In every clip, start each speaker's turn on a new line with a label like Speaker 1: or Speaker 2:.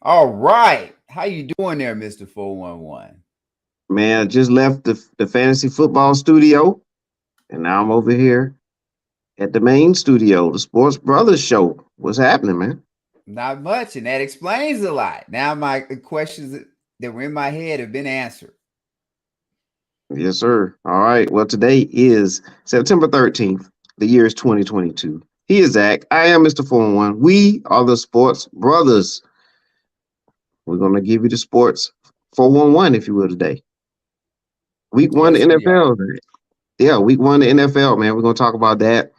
Speaker 1: All right. How you doing there, Mr. 411?
Speaker 2: Man, I just left the fantasy football studio, and now I'm over here at the main studio, the Sports Brothas show. What's happening, man?
Speaker 1: Not much, and that explains a lot. Now my questions that were in my head have been answered.
Speaker 2: Yes, sir. All right. Well, today is September 13th. The year is 2022. He is Zach. I am Mr. 411. We are the Sports Brothas. We're going to give you the sports 411, if you will, today. Week one, the
Speaker 1: Yes, we are.
Speaker 2: NFL. Yeah, week one, the NFL, man. We're going to talk about that.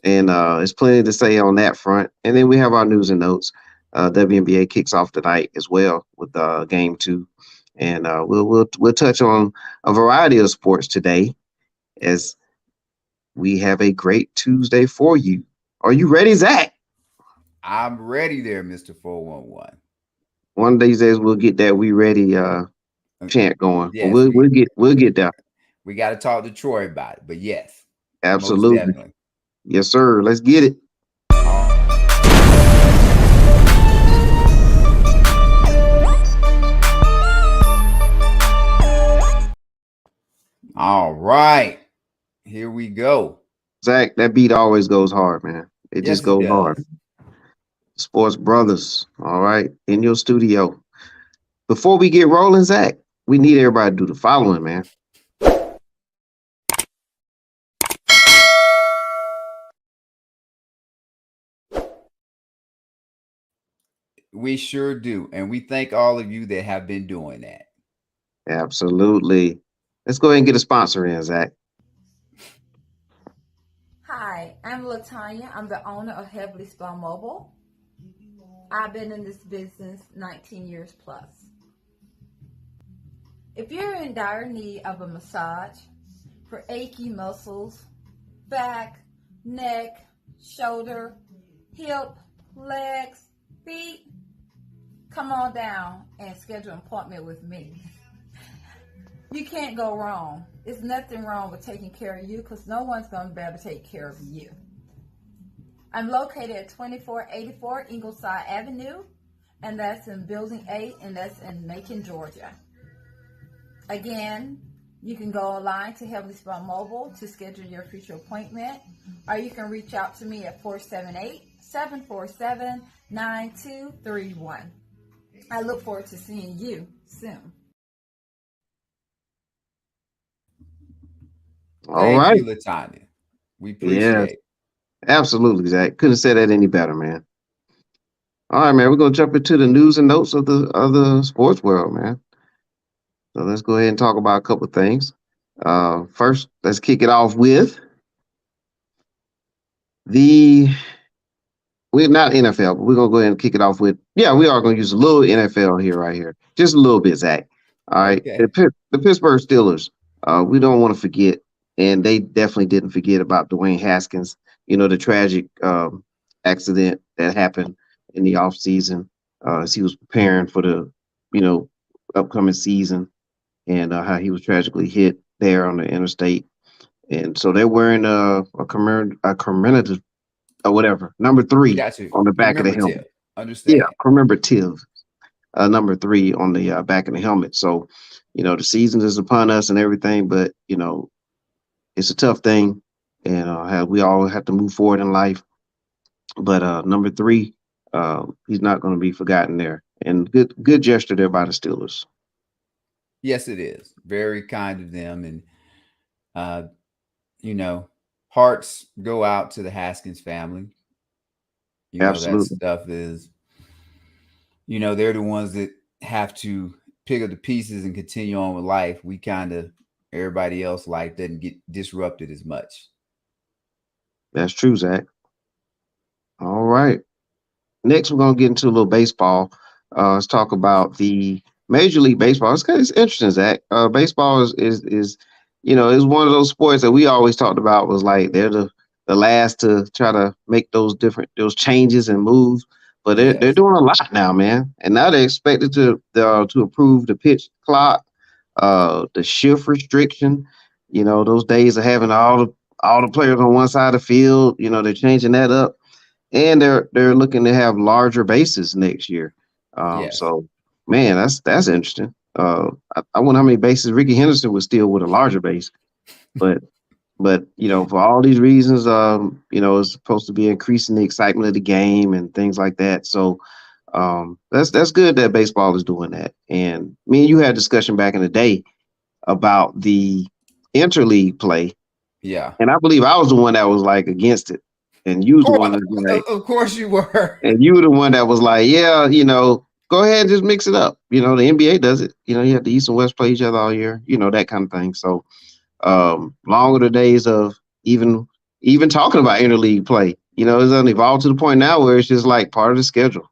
Speaker 2: And there's plenty to say on that front. And then we have our news and notes. WNBA kicks off tonight as well with game two, and we'll touch on a variety of sports today as we have a great Tuesday for you. Are you ready, Zach?
Speaker 1: I'm ready there, Mr. 411.
Speaker 2: One of these days we'll get that "We Ready" chant going, but
Speaker 1: Yes,
Speaker 2: we'll get there.
Speaker 1: we got to talk to Troy about it. But yes, most
Speaker 2: Absolutely,
Speaker 1: definitely.
Speaker 2: yes, sir. Let's get it.
Speaker 1: All, all right. Here we go.
Speaker 2: Zach, that beat always goes hard, man. It just
Speaker 1: Yes, it
Speaker 2: goes hard.
Speaker 1: does.
Speaker 2: Sports Brothers, all right, in your studio. Before we get rolling, Zach, we need everybody to do the following, man.
Speaker 1: We sure do. And we thank all of you that have been doing that.
Speaker 2: Absolutely. Let's go ahead and get a sponsor in, Zach.
Speaker 3: Hi, I'm Latanya. I'm the owner of Heavily Spell Mobile. I've been in this business 19 years plus. If you're in dire need of a massage for achy muscles, back, neck, shoulder, hip, legs, feet, come on down and schedule an appointment with me. You can't go wrong. There's nothing wrong with taking care of you because no one's going to be able to take care of you. I'm located at 2484 Ingleside Avenue, and that's in Building 8, and that's in Macon, Georgia. Again, you can go online to Heavily Spell Mobile to schedule your future appointment, or you can reach out to me at 478-747-9231. I look forward to seeing you soon.
Speaker 2: All
Speaker 1: Thank
Speaker 2: right.
Speaker 1: you, Latanya. We
Speaker 2: Yeah,
Speaker 1: appreciate it.
Speaker 2: absolutely, Zach. Couldn't have said that any better, man. All right, man. We're gonna jump into the news and notes of the sports world, man. So let's go ahead and talk about a couple of things. First, let's kick it off with the we're not NFL, but we're gonna go ahead and kick it off with we are gonna use a little NFL here, right here, just a little bit, Zach. All right,
Speaker 1: Okay.
Speaker 2: The Pittsburgh Steelers. We don't want to forget, and they definitely didn't forget about Dwayne Haskins. You know the tragic accident that happened in the off season as he was preparing for the you know upcoming season, and how he was tragically hit there on the interstate. And so they're wearing a commemorative or whatever number three
Speaker 1: Got you.
Speaker 2: on the back of the helmet.
Speaker 1: Commemorative.
Speaker 2: Yeah,
Speaker 1: Understand.
Speaker 2: commemorative number three on the back of the helmet. So, the season is upon us and everything, but it's a tough thing, and we all have to move forward in life. But number three, he's not going to be forgotten there. And good gesture there by the Steelers.
Speaker 1: Yes, it is. Very kind of them. And, uh, you know, hearts go out to the Haskins family. That
Speaker 2: Absolutely.
Speaker 1: stuff is, they're the ones that have to pick up the pieces and continue on with life. We kind of, everybody else life doesn't get disrupted as much.
Speaker 2: That's true, Zach. All right. Next, we're gonna get into a little baseball. Let's talk about the Major League Baseball. It's interesting, Zach. Baseball is one of those sports that we always talked about was like they're the last to try to make those changes and moves, but they're
Speaker 1: Yes.
Speaker 2: doing a lot now, man. And now they're expected to approve the pitch clock, the shift restriction. Those days of having all the players on one side of the field. They're changing that up, and they're looking to have larger bases next year.
Speaker 1: Yes.
Speaker 2: So man, that's interesting. I wonder how many bases Ricky Henderson would steal with a larger base, but for all these reasons, it's supposed to be increasing the excitement of the game and things like that. So that's good that baseball is doing that. And me and you had a discussion back in the day about the interleague play,
Speaker 1: Yeah.
Speaker 2: and I believe I was the one that was like against it, and you was the one that was like,
Speaker 1: Of course you were.
Speaker 2: and you were the one that was like, yeah, go ahead and just mix it up. The NBA does it. You have the East and West play each other all year. That kind of thing. So long are the days of even talking about interleague play. It's evolved to the point now where it's just like part of the schedule.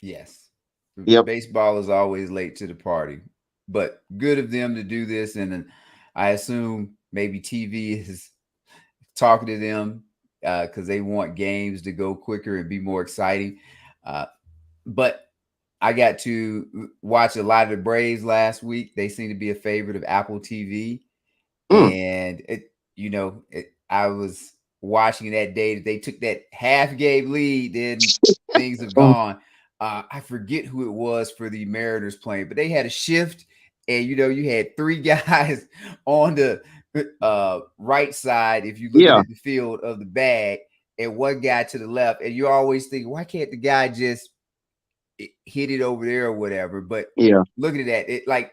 Speaker 1: Yes.
Speaker 2: Yep.
Speaker 1: Baseball is always late to the party, but good of them to do this. And I assume maybe TV is talking to them because they want games to go quicker and be more exciting. But I got to watch a lot of the Braves last week. They seem to be a favorite of Apple TV. And I was watching that day that they took that half game lead, then things have gone. I forget who it was for the Mariners playing, but they had a shift, and you had three guys on the right side, if you look at the field of the bag, and one guy to the left, and you always think, why can't the guy just hit it over there or whatever? But looking at that,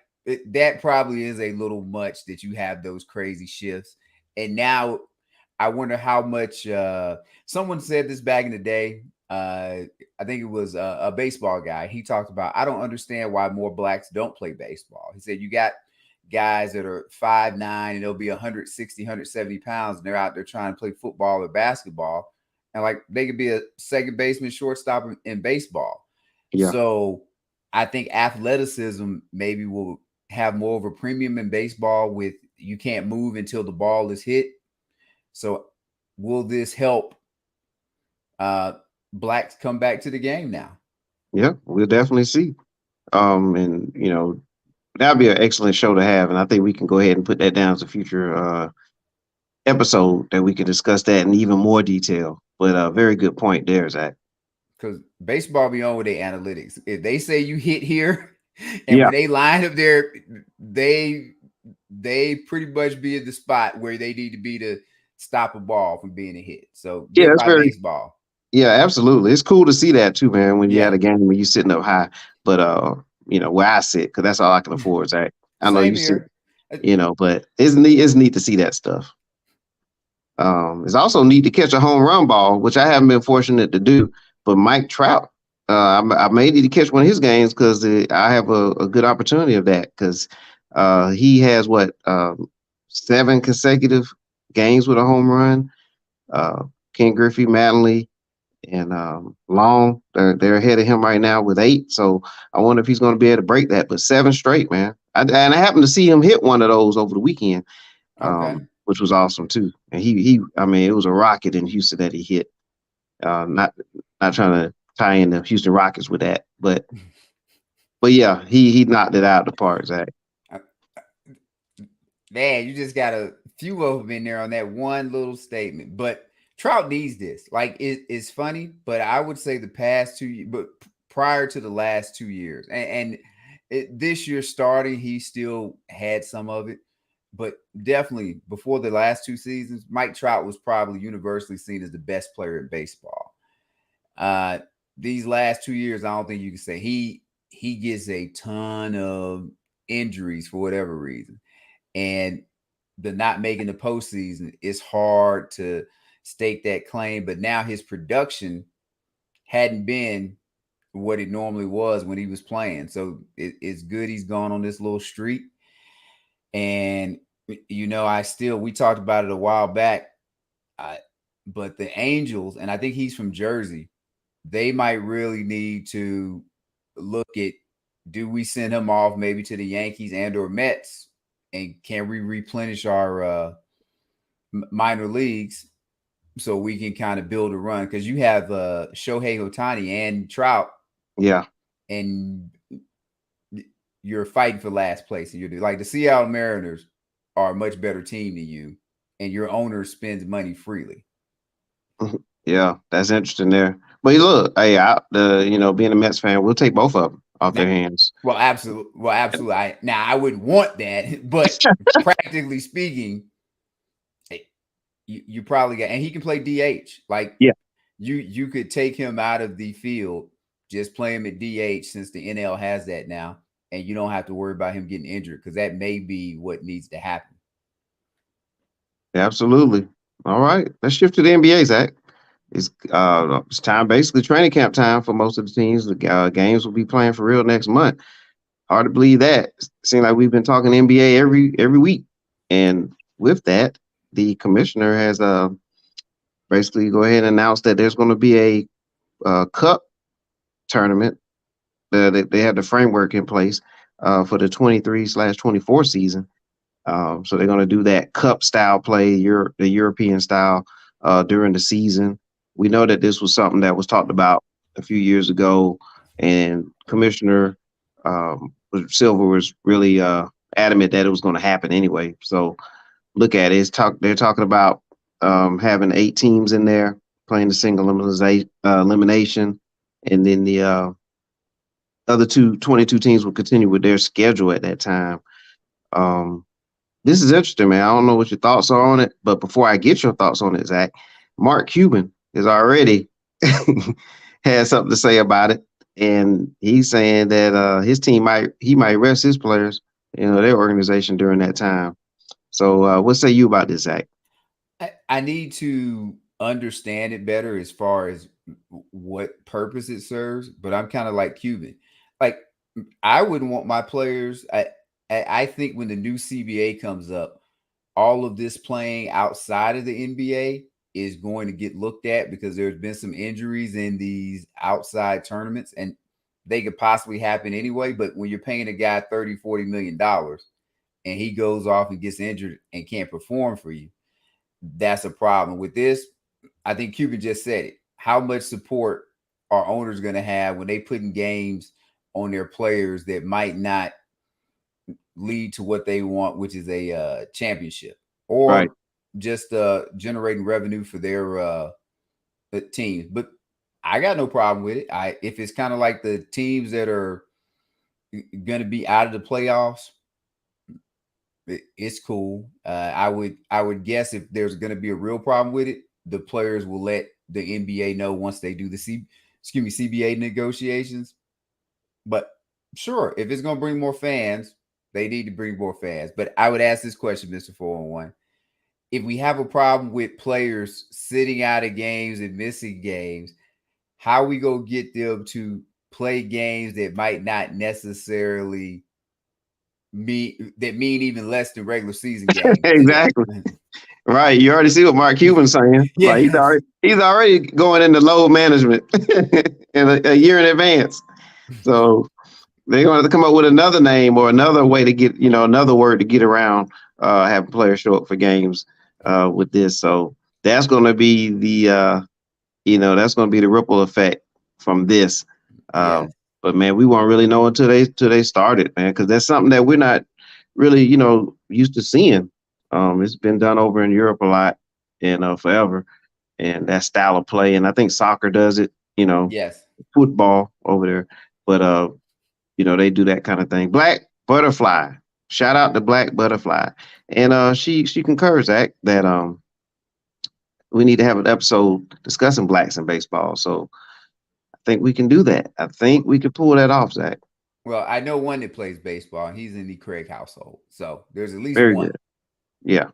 Speaker 1: that probably is a little much that you have those crazy shifts. And now I wonder how much someone said this back in the day. I think it was a baseball guy. He talked about, I don't understand why more blacks don't play baseball. He said, you got guys that are 5'9" and they'll be 160, 170 pounds, and they're out there trying to play football or basketball. And they could be a second baseman, shortstop in baseball. Yeah. So I think athleticism maybe will have more of a premium in baseball with you can't move until the ball is hit. So will this help blacks come back to the game now?
Speaker 2: Yeah, we'll definitely see. And that'd be an excellent show to have. And I think we can go ahead and put that down as a future episode that we can discuss that in even more detail. But very good point there, Zach.
Speaker 1: Because baseball be on with their analytics. If they say you hit here, and when they line up there, they pretty much be at the spot where they need to be to stop a ball from being a hit. So
Speaker 2: that's very
Speaker 1: baseball.
Speaker 2: Yeah, absolutely. It's cool to see that too, man. When you had a game when you're sitting up high, but where I sit, because that's all I can afford, Zach. I know you sit, but it's neat to see that stuff. It's also neat to catch a home run ball, which I haven't been fortunate to do. But Mike Trout, I may need to catch one of his games because I have a good opportunity of that because he has 7 consecutive games with a home run. Ken Griffey, Mattingly, and Long, they're ahead of him right now with 8. So I wonder if he's going to be able to break that. But 7 straight, man. And I happened to see him hit one of those over the weekend, which was awesome too. And it was a rocket in Houston that he hit. Not trying to tie in the Houston Rockets with that, but yeah, he knocked it out of the park, Zach.
Speaker 1: Man, you just got a few of them in there on that one little statement, but Trout needs this. It's funny, but I would say the past 2 years, but prior to the last 2 years, and this year starting, he still had some of it, but definitely before the last 2 seasons, Mike Trout was probably universally seen as the best player in baseball. These last 2 years, I don't think you can say he gets a ton of injuries for whatever reason, and the not making the postseason, it's hard to stake that claim. But now his production hadn't been what it normally was when he was playing. So it's good he's gone on this little streak. And, we talked about it a while back, but the Angels, and I think he's from Jersey, they might really need to look at, do we send him off maybe to the Yankees and or Mets? And can we replenish our minor leagues so we can kind of build a run? Because you have Shohei Ohtani and Trout.
Speaker 2: Yeah.
Speaker 1: And you're fighting for last place. And you're like, the Seattle Mariners are a much better team than you. And your owner spends money freely.
Speaker 2: Yeah, that's interesting there. But look, hey, being a Mets fan, we'll take both of them off their hands.
Speaker 1: Well, absolutely. Well, absolutely. I wouldn't want that, but practically speaking, you probably got, and he can play DH. Like,
Speaker 2: Yeah.
Speaker 1: you could take him out of the field, just play him at DH since the NL has that now, and you don't have to worry about him getting injured because that may be what needs to happen.
Speaker 2: Absolutely. All right, let's shift to the NBA, Zach. It's time, basically training camp time for most of the teams. The games will be playing for real next month. Hard to believe that. Seems like we've been talking NBA every week, and with that, the commissioner has basically go ahead and announced that there's going to be a cup tournament. They have the framework in place for the 23/24 season. So they're going to do that cup style play, the European style during the season. We know that this was something that was talked about a few years ago, and Commissioner Silver was really adamant that it was going to happen anyway. So look at it. They're talking about having 8 teams in there playing the single elimination, and then the other 22 teams will continue with their schedule at that time. This is interesting, man. I don't know what your thoughts are on it, but before I get your thoughts on it, Zach, Mark Cuban has already had something to say about it, and he's saying that his team might rest his players, their organization during that time. So, what say you about this, Zach?
Speaker 1: I need to understand it better as far as what purpose it serves, but I'm kind of like Cuban. Like, I wouldn't want my players. I think when the new CBA comes up, all of this playing outside of the NBA is going to get looked at because there's been some injuries in these outside tournaments, and they could possibly happen anyway. But when you're paying a guy $30-40 million and he goes off and gets injured and can't perform for you, that's a problem. With this, I think Cuban just said it. How much support are owners going to have when they putting games on their players that might not lead to what they want, which is a championship, or
Speaker 2: Right.
Speaker 1: just generating revenue for their teams? But I got no problem with it. If it's kind of like the teams that are going to be out of the playoffs, it's cool. I would guess if there's going to be a real problem with it, the players will let the NBA know once they do the CBA negotiations. But sure, if it's going to bring more fans, they need to bring more fans. But I would ask this question, Mr. 411. If we have a problem with players sitting out of games and missing games, how we go get them to play games that might not necessarily mean even less than regular season games?
Speaker 2: Exactly. Right. You already see what Mark Cuban's saying.
Speaker 1: Yeah.
Speaker 2: Like he's already going into load management in a year in advance. So they're going to come up with another name or another way to get, another word to get around having players show up for games with this. So that's going to be the, that's going to be the ripple effect from this.
Speaker 1: Yes.
Speaker 2: But man, we won't really know until they started, man, because that's something that we're not really, used to seeing. It's been done over in Europe a lot and forever, and that style of play. And I think soccer does it,
Speaker 1: Yes.
Speaker 2: football over there, but they do that kind of thing. Black Butterfly, shout out to Black Butterfly, and she concurs that we need to have an episode discussing blacks in baseball. So I think we can do that. I think we could pull that off, Zach.
Speaker 1: Well, I know one that plays baseball, and he's in the Craig household. So there's at least
Speaker 2: Very
Speaker 1: one.
Speaker 2: good. Yeah.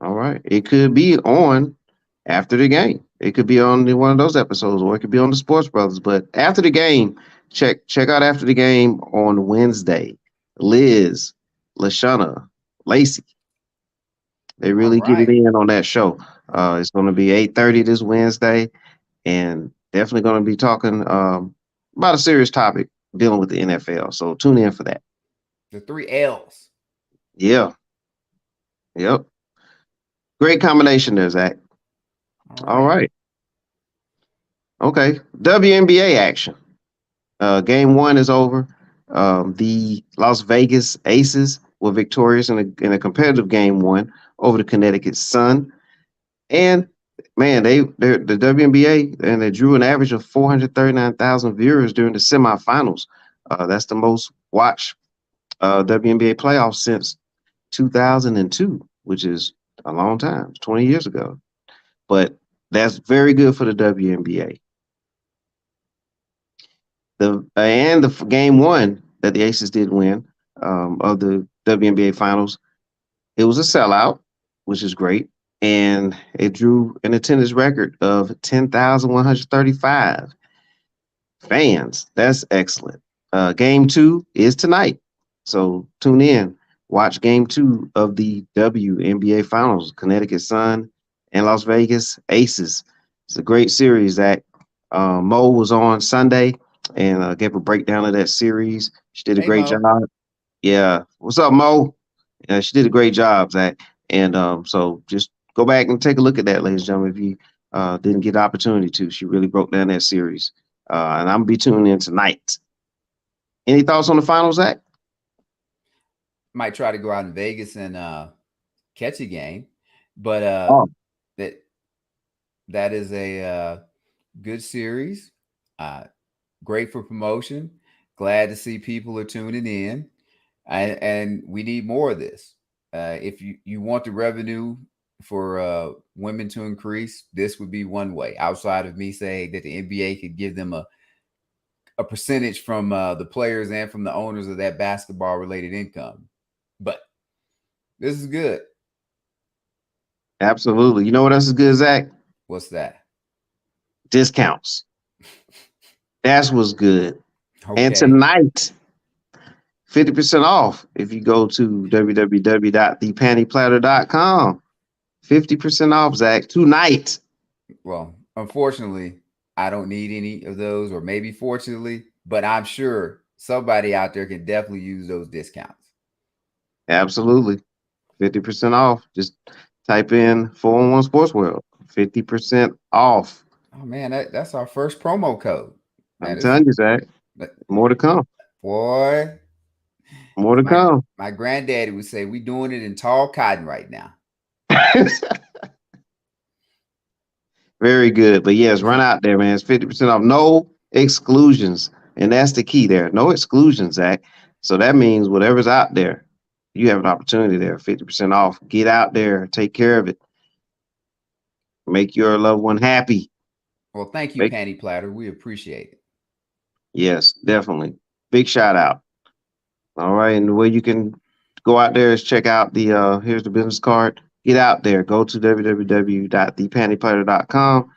Speaker 2: All right. It could be on after the game. It could be on one of those episodes, or it could be on the Sportz Brothas. But after the game, check out after the game on Wednesday. Liz, Lashana, Lacey. They really get it in on that show. It's going to be 8:30 this Wednesday, and definitely going to be talking about a serious topic dealing with the NFL. So tune in for that.
Speaker 1: The 3 L's.
Speaker 2: Yeah. Yep. Great combination there, Zach. All right. Okay. WNBA action. Game 1 is over. The Las Vegas Aces were victorious in a competitive game 1 over the Connecticut Sun. And Man, they're the WNBA, and they drew an average of 439,000 viewers during the semifinals. That's the most watched WNBA playoffs since 2002, which is a long time, 20 years ago. But that's very good for the WNBA. The game one that the Aces did win of the WNBA finals, it was a sellout, which is great, and it drew an attendance record of 10,135 fans. That's excellent. Game two is tonight, so tune in. Watch game two of the WNBA finals, Connecticut Sun and Las Vegas Aces. It's a great series. That Mo was on Sunday and gave a breakdown of that series. She did a
Speaker 1: Hey,
Speaker 2: great
Speaker 1: Mo.
Speaker 2: job. Yeah. What's up, Mo? She did a great job, Zach. And so just go back and take a look at that, ladies and gentlemen, if you didn't get the opportunity to. She really broke down that series. And I'm going to be tuning in tonight. Any thoughts on the finals, Zach?
Speaker 1: Might try to go out in Vegas and catch a game, but that is a good series. Great for promotion. Glad to see people are tuning in, and we need more of this. If you want the revenue for women to increase, this would be one way. Outside of me saying that the NBA could give them a percentage from the players and from the owners of that basketball related income. But this is good.
Speaker 2: Absolutely. You know what else is good, Zach?
Speaker 1: What's that?
Speaker 2: Discounts. That's what's good.
Speaker 1: Okay.
Speaker 2: And tonight, 50% off if you go to www.thepantyplatter.com. 50% off, Zach, tonight.
Speaker 1: Well, unfortunately, I don't need any of those, or maybe fortunately, but I'm sure somebody out there can definitely use those discounts.
Speaker 2: Absolutely. 50% off. Just type in 411 Sports World. 50% off.
Speaker 1: Oh man, that's our first promo code. Man,
Speaker 2: I'm telling you, Zach. More to come.
Speaker 1: Boy.
Speaker 2: More to come.
Speaker 1: My granddaddy would say we doing it in tall cotton right now.
Speaker 2: Very good. But yes, run out there, man. It's 50% off. No exclusions. And that's the key there. No exclusions, Zach. So that means whatever's out there, you have an opportunity there. 50% off. Get out there. Take care of it. Make your loved one happy.
Speaker 1: Well, thank you, Panty Platter. We appreciate it.
Speaker 2: Yes, definitely. Big shout out. All right. And the way you can go out there is check out the here's the business card. Get out there. Go to www.thepantyplatter.com.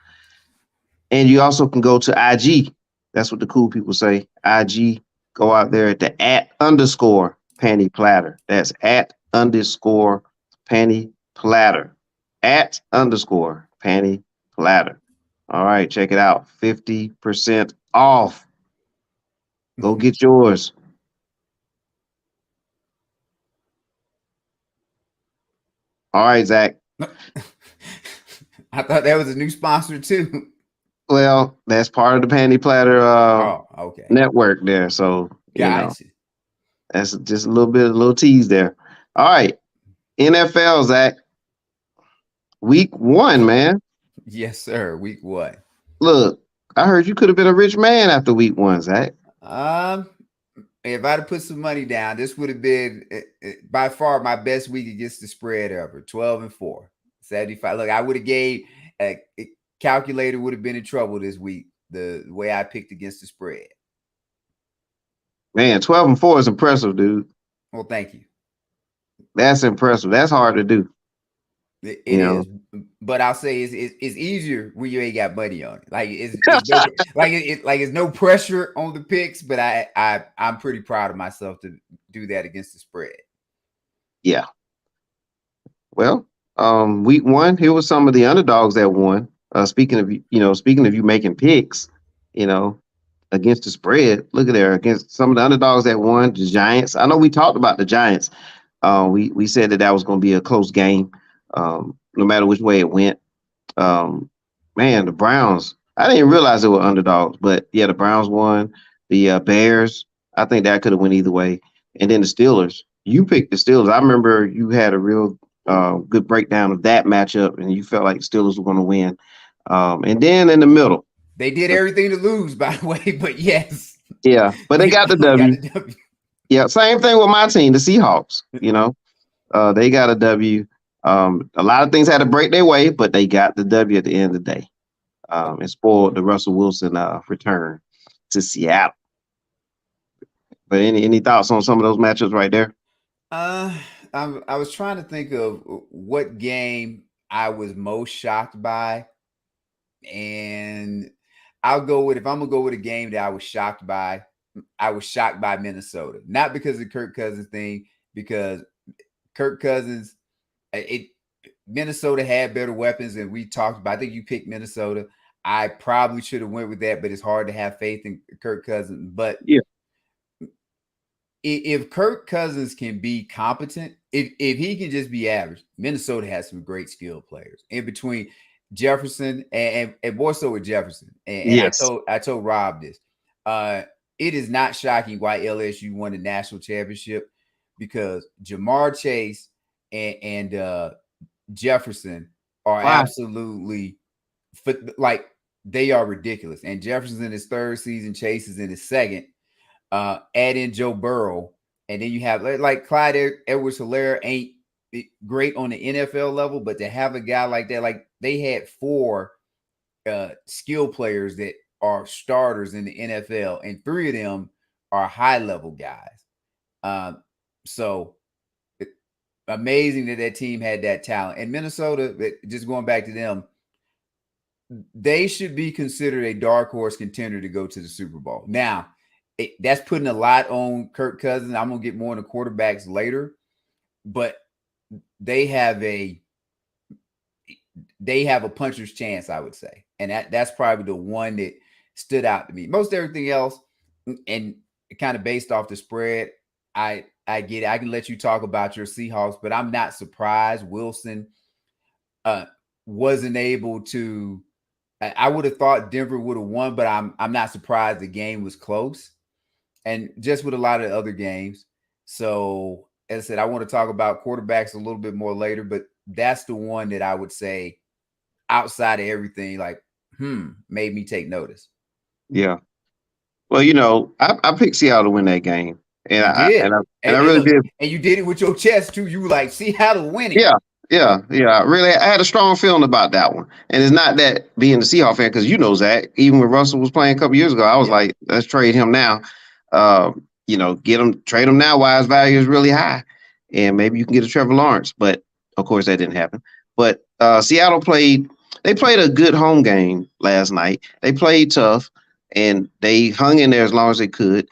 Speaker 2: And you also can go to IG. That's what the cool people say. IG. Go out there at the @_Panty Platter. That's @_Panty Platter. @_Panty Platter. All right, check it out. 50% off. Go get yours. All right, Zach.
Speaker 1: I thought that was a new sponsor too.
Speaker 2: Well, that's part of the Panty Platter
Speaker 1: okay.
Speaker 2: network there. So,
Speaker 1: Gotcha.
Speaker 2: That's just a little tease there. All right. NFL, Zach. Week 1, man.
Speaker 1: Yes, sir. Week 1.
Speaker 2: Look, I heard you could have been a rich man after week 1, Zach.
Speaker 1: If I'd have put some money down, this would have been by far my best week against the spread ever. 12-4, 75. Look, I would have gave calculator would have been in trouble this week. The way I picked against the spread.
Speaker 2: Man, 12-4 is impressive, dude.
Speaker 1: Well, thank you.
Speaker 2: That's impressive. That's hard to do.
Speaker 1: It is, but I'll say it's easier when you ain't got money on it. Like it's no pressure on the picks, but I'm pretty proud of myself to do that against the spread.
Speaker 2: Yeah. Well, week 1, here was some of the underdogs that won. Speaking of you making picks, against the spread. Look at there against some of the underdogs that won. The Giants. I know we talked about the Giants. We said that was going to be a close game. No matter which way it went. Man, the Browns, I didn't realize they were underdogs, but yeah, the Browns won. The Bears, I think that could have went either way. And then the Steelers. You picked the Steelers. I remember you had a real good breakdown of that matchup, and you felt like Steelers were going to win. And then in the middle,
Speaker 1: they did everything to lose, by the way. But yes,
Speaker 2: yeah, but they got the W.
Speaker 1: Got the W.
Speaker 2: Yeah, same thing with my team, the Seahawks. They got a W. A lot of things had to break their way, but they got the W at the end of the day. And spoiled the Russell Wilson return to Seattle. But any thoughts on some of those matchups right there?
Speaker 1: I was trying to think of what game I was most shocked by, and I'll go with, if I'm gonna go with a game that I was shocked by Minnesota, not because of the Kirk Cousins thing, because Kirk Cousins, Minnesota had better weapons, and we talked about. I think you picked Minnesota. I probably should have went with that, but it's hard to have faith in Kirk Cousins. But
Speaker 2: yeah,
Speaker 1: if Kirk Cousins can be competent, if he can just be average, Minnesota has some great skilled players in between Jefferson and more so with Jefferson. And
Speaker 2: yes.
Speaker 1: I told Rob this. It is not shocking why LSU won the national championship, because Jamar Chase and Jefferson are absolutely they are ridiculous. And Jefferson's in his third season, Chase is in his second. Add in Joe Burrow, and then you have like Clyde Edwards-Helaire ain't great on the NFL level, but to have a guy like that, like they had 4 skill players that are starters in the NFL, and 3 of them are high-level guys. So amazing that team had that talent. And Minnesota, just going back to them, they should be considered a dark horse contender to go to the Super Bowl. Now, that's putting a lot on Kirk Cousins. I'm going to get more on the quarterbacks later, but they have a puncher's chance, I would say. And that's probably the one that stood out to me. Most everything else, and kind of based off the spread, I get it. I can let you talk about your Seahawks, but I'm not surprised Wilson wasn't able to. I would have thought Denver would have won, but I'm not surprised the game was close, and just with a lot of other games. So as I said, I want to talk about quarterbacks a little bit more later, but that's the one that I would say outside of everything, made me take notice.
Speaker 2: Yeah. Well, I picked Seattle to win that game. And I really did.
Speaker 1: And you did it with your chest too. You were like, Seattle winning.
Speaker 2: Yeah. I had a strong feeling about that one. And it's not that being the Seahawks fan, because Zach, even when Russell was playing a couple years ago, I was like, let's trade him now. Trade him now while his value is really high. And maybe you can get a Trevor Lawrence. But of course that didn't happen. But Seattle played a good home game last night. They played tough and they hung in there as long as they could.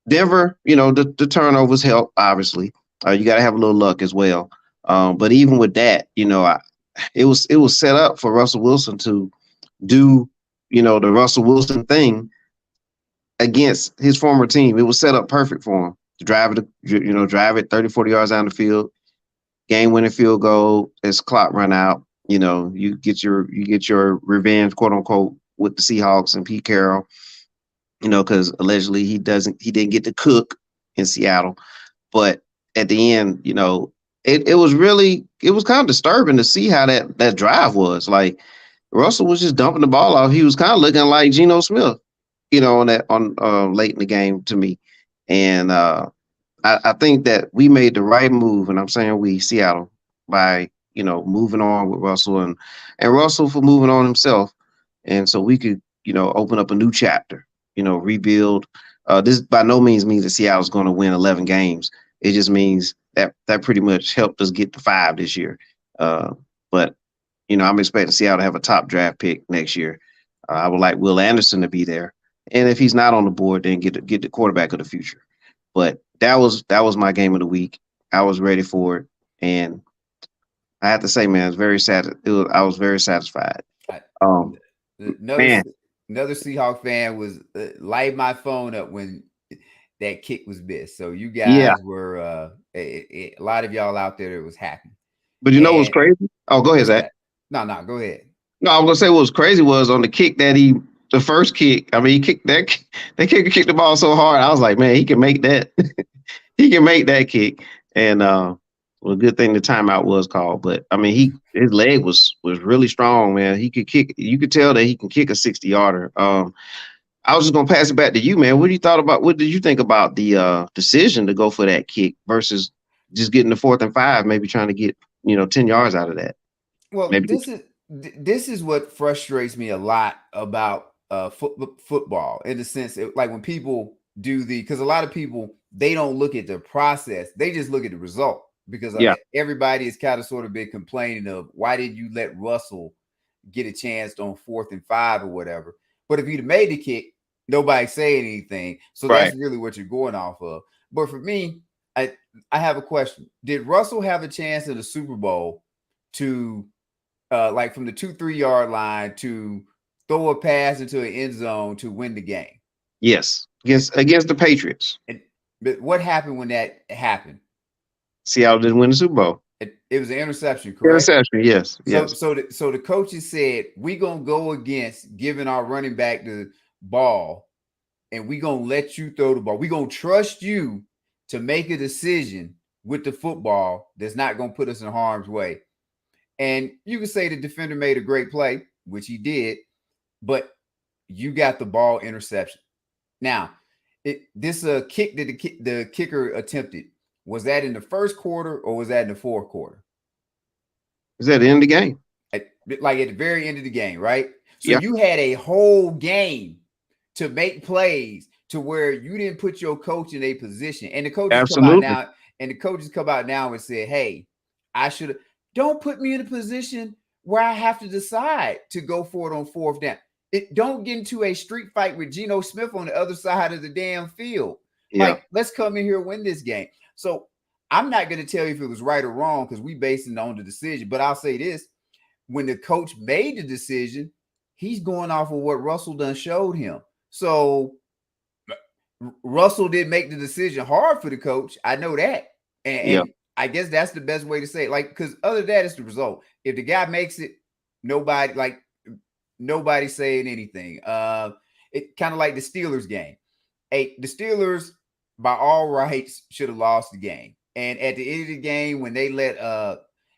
Speaker 2: Denver, the turnovers help, obviously. You got to have a little luck as well. But even with that, it was set up for Russell Wilson to do, the Russell Wilson thing against his former team. It was set up perfect for him to drive it 30, 40 yards down the field, game-winning field goal as clock run out. You get your revenge, quote unquote, with the Seahawks and Pete Carroll. Because allegedly he didn't get to cook in Seattle. But at the end, it was kind of disturbing to see how that drive was. Like Russell was just dumping the ball off. He was kind of looking like Geno Smith, on late in the game to me. And I think that we made the right move, and I'm saying we, Seattle, by moving on with Russell and Russell for moving on himself, and so we could open up a new chapter. Rebuild. This by no means means that Seattle's going to win 11 games. It just means that pretty much helped us get to 5 this year. But I'm expecting Seattle to have a top draft pick next year. I would like Will Anderson to be there, and if he's not on the board, then get the quarterback of the future. But that was my game of the week. I was ready for it, and I have to say, man, I was very satisfied.
Speaker 1: Another Seahawk fan was light my phone up when that kick was missed. So you guys were a lot of y'all out there that was happy.
Speaker 2: But what was crazy? Oh, go ahead, Zach.
Speaker 1: No, go ahead.
Speaker 2: No, I was gonna say what was crazy was on the kick the first kick. I mean, he kicked that kicker kicked the ball so hard. I was like, man, he can make that. He can make that kick. And Well, good thing the timeout was called. But I mean, his leg was really strong, man. He could kick. You could tell that he can kick a 60-yarder. I was just gonna pass it back to you, man. What did you think about the decision to go for that kick versus just getting the 4th and 5, maybe trying to get 10 yards out of that?
Speaker 1: Well,
Speaker 2: Maybe.
Speaker 1: this is what frustrates me a lot about football, in the sense like when people do because a lot of people, they don't look at the process, they just look at the result, because
Speaker 2: Yeah.
Speaker 1: everybody has kind of sort of been complaining of why did you let Russell get a chance on 4th and 5 or whatever. But if you'd have made the kick, nobody saying anything. So
Speaker 2: Right.
Speaker 1: that's really what you're going off of. But for me, I have a question. Did Russell have a chance in the Super Bowl to like from the 2-3 yard line to throw a pass into an end zone to win the game?
Speaker 2: Yes. Against the Patriots.
Speaker 1: But what happened when that happened?
Speaker 2: Seattle didn't win the Super Bowl.
Speaker 1: It was an interception, correct?
Speaker 2: Interception, yes.
Speaker 1: So the coaches said, we're going to go against giving our running back the ball, and we're going to let you throw the ball. We're going to trust you to make a decision with the football that's not going to put us in harm's way. And you can say the defender made a great play, which he did, but you got the ball interception. Now, this kick that the kicker attempted, was that in the first quarter or was that in the fourth quarter?
Speaker 2: Is that the end of the game?
Speaker 1: Like at the very end of the game, right? So
Speaker 2: Yeah.
Speaker 1: you had a whole game to make plays to where you didn't put your coach in a position. And the coaches
Speaker 2: Absolutely.
Speaker 1: come out now and say, hey, don't put me in a position where I have to decide to go for it on 4th down. Don't get into a street fight with Geno Smith on the other side of the damn field.
Speaker 2: Yeah.
Speaker 1: Like, let's come in here and win this game. So I'm not going to tell you if it was right or wrong, because we based it on the decision. But I'll say this: when the coach made the decision, he's going off of what Russell done showed him. So Russell did make the decision hard for the coach. I know that. And I guess that's the best way to say it. Like, because other than that, it's the result. If the guy makes it, nobody's saying anything. It kind of like the Steelers game. The Steelers, by all rights, should have lost the game. And at the end of the game, when they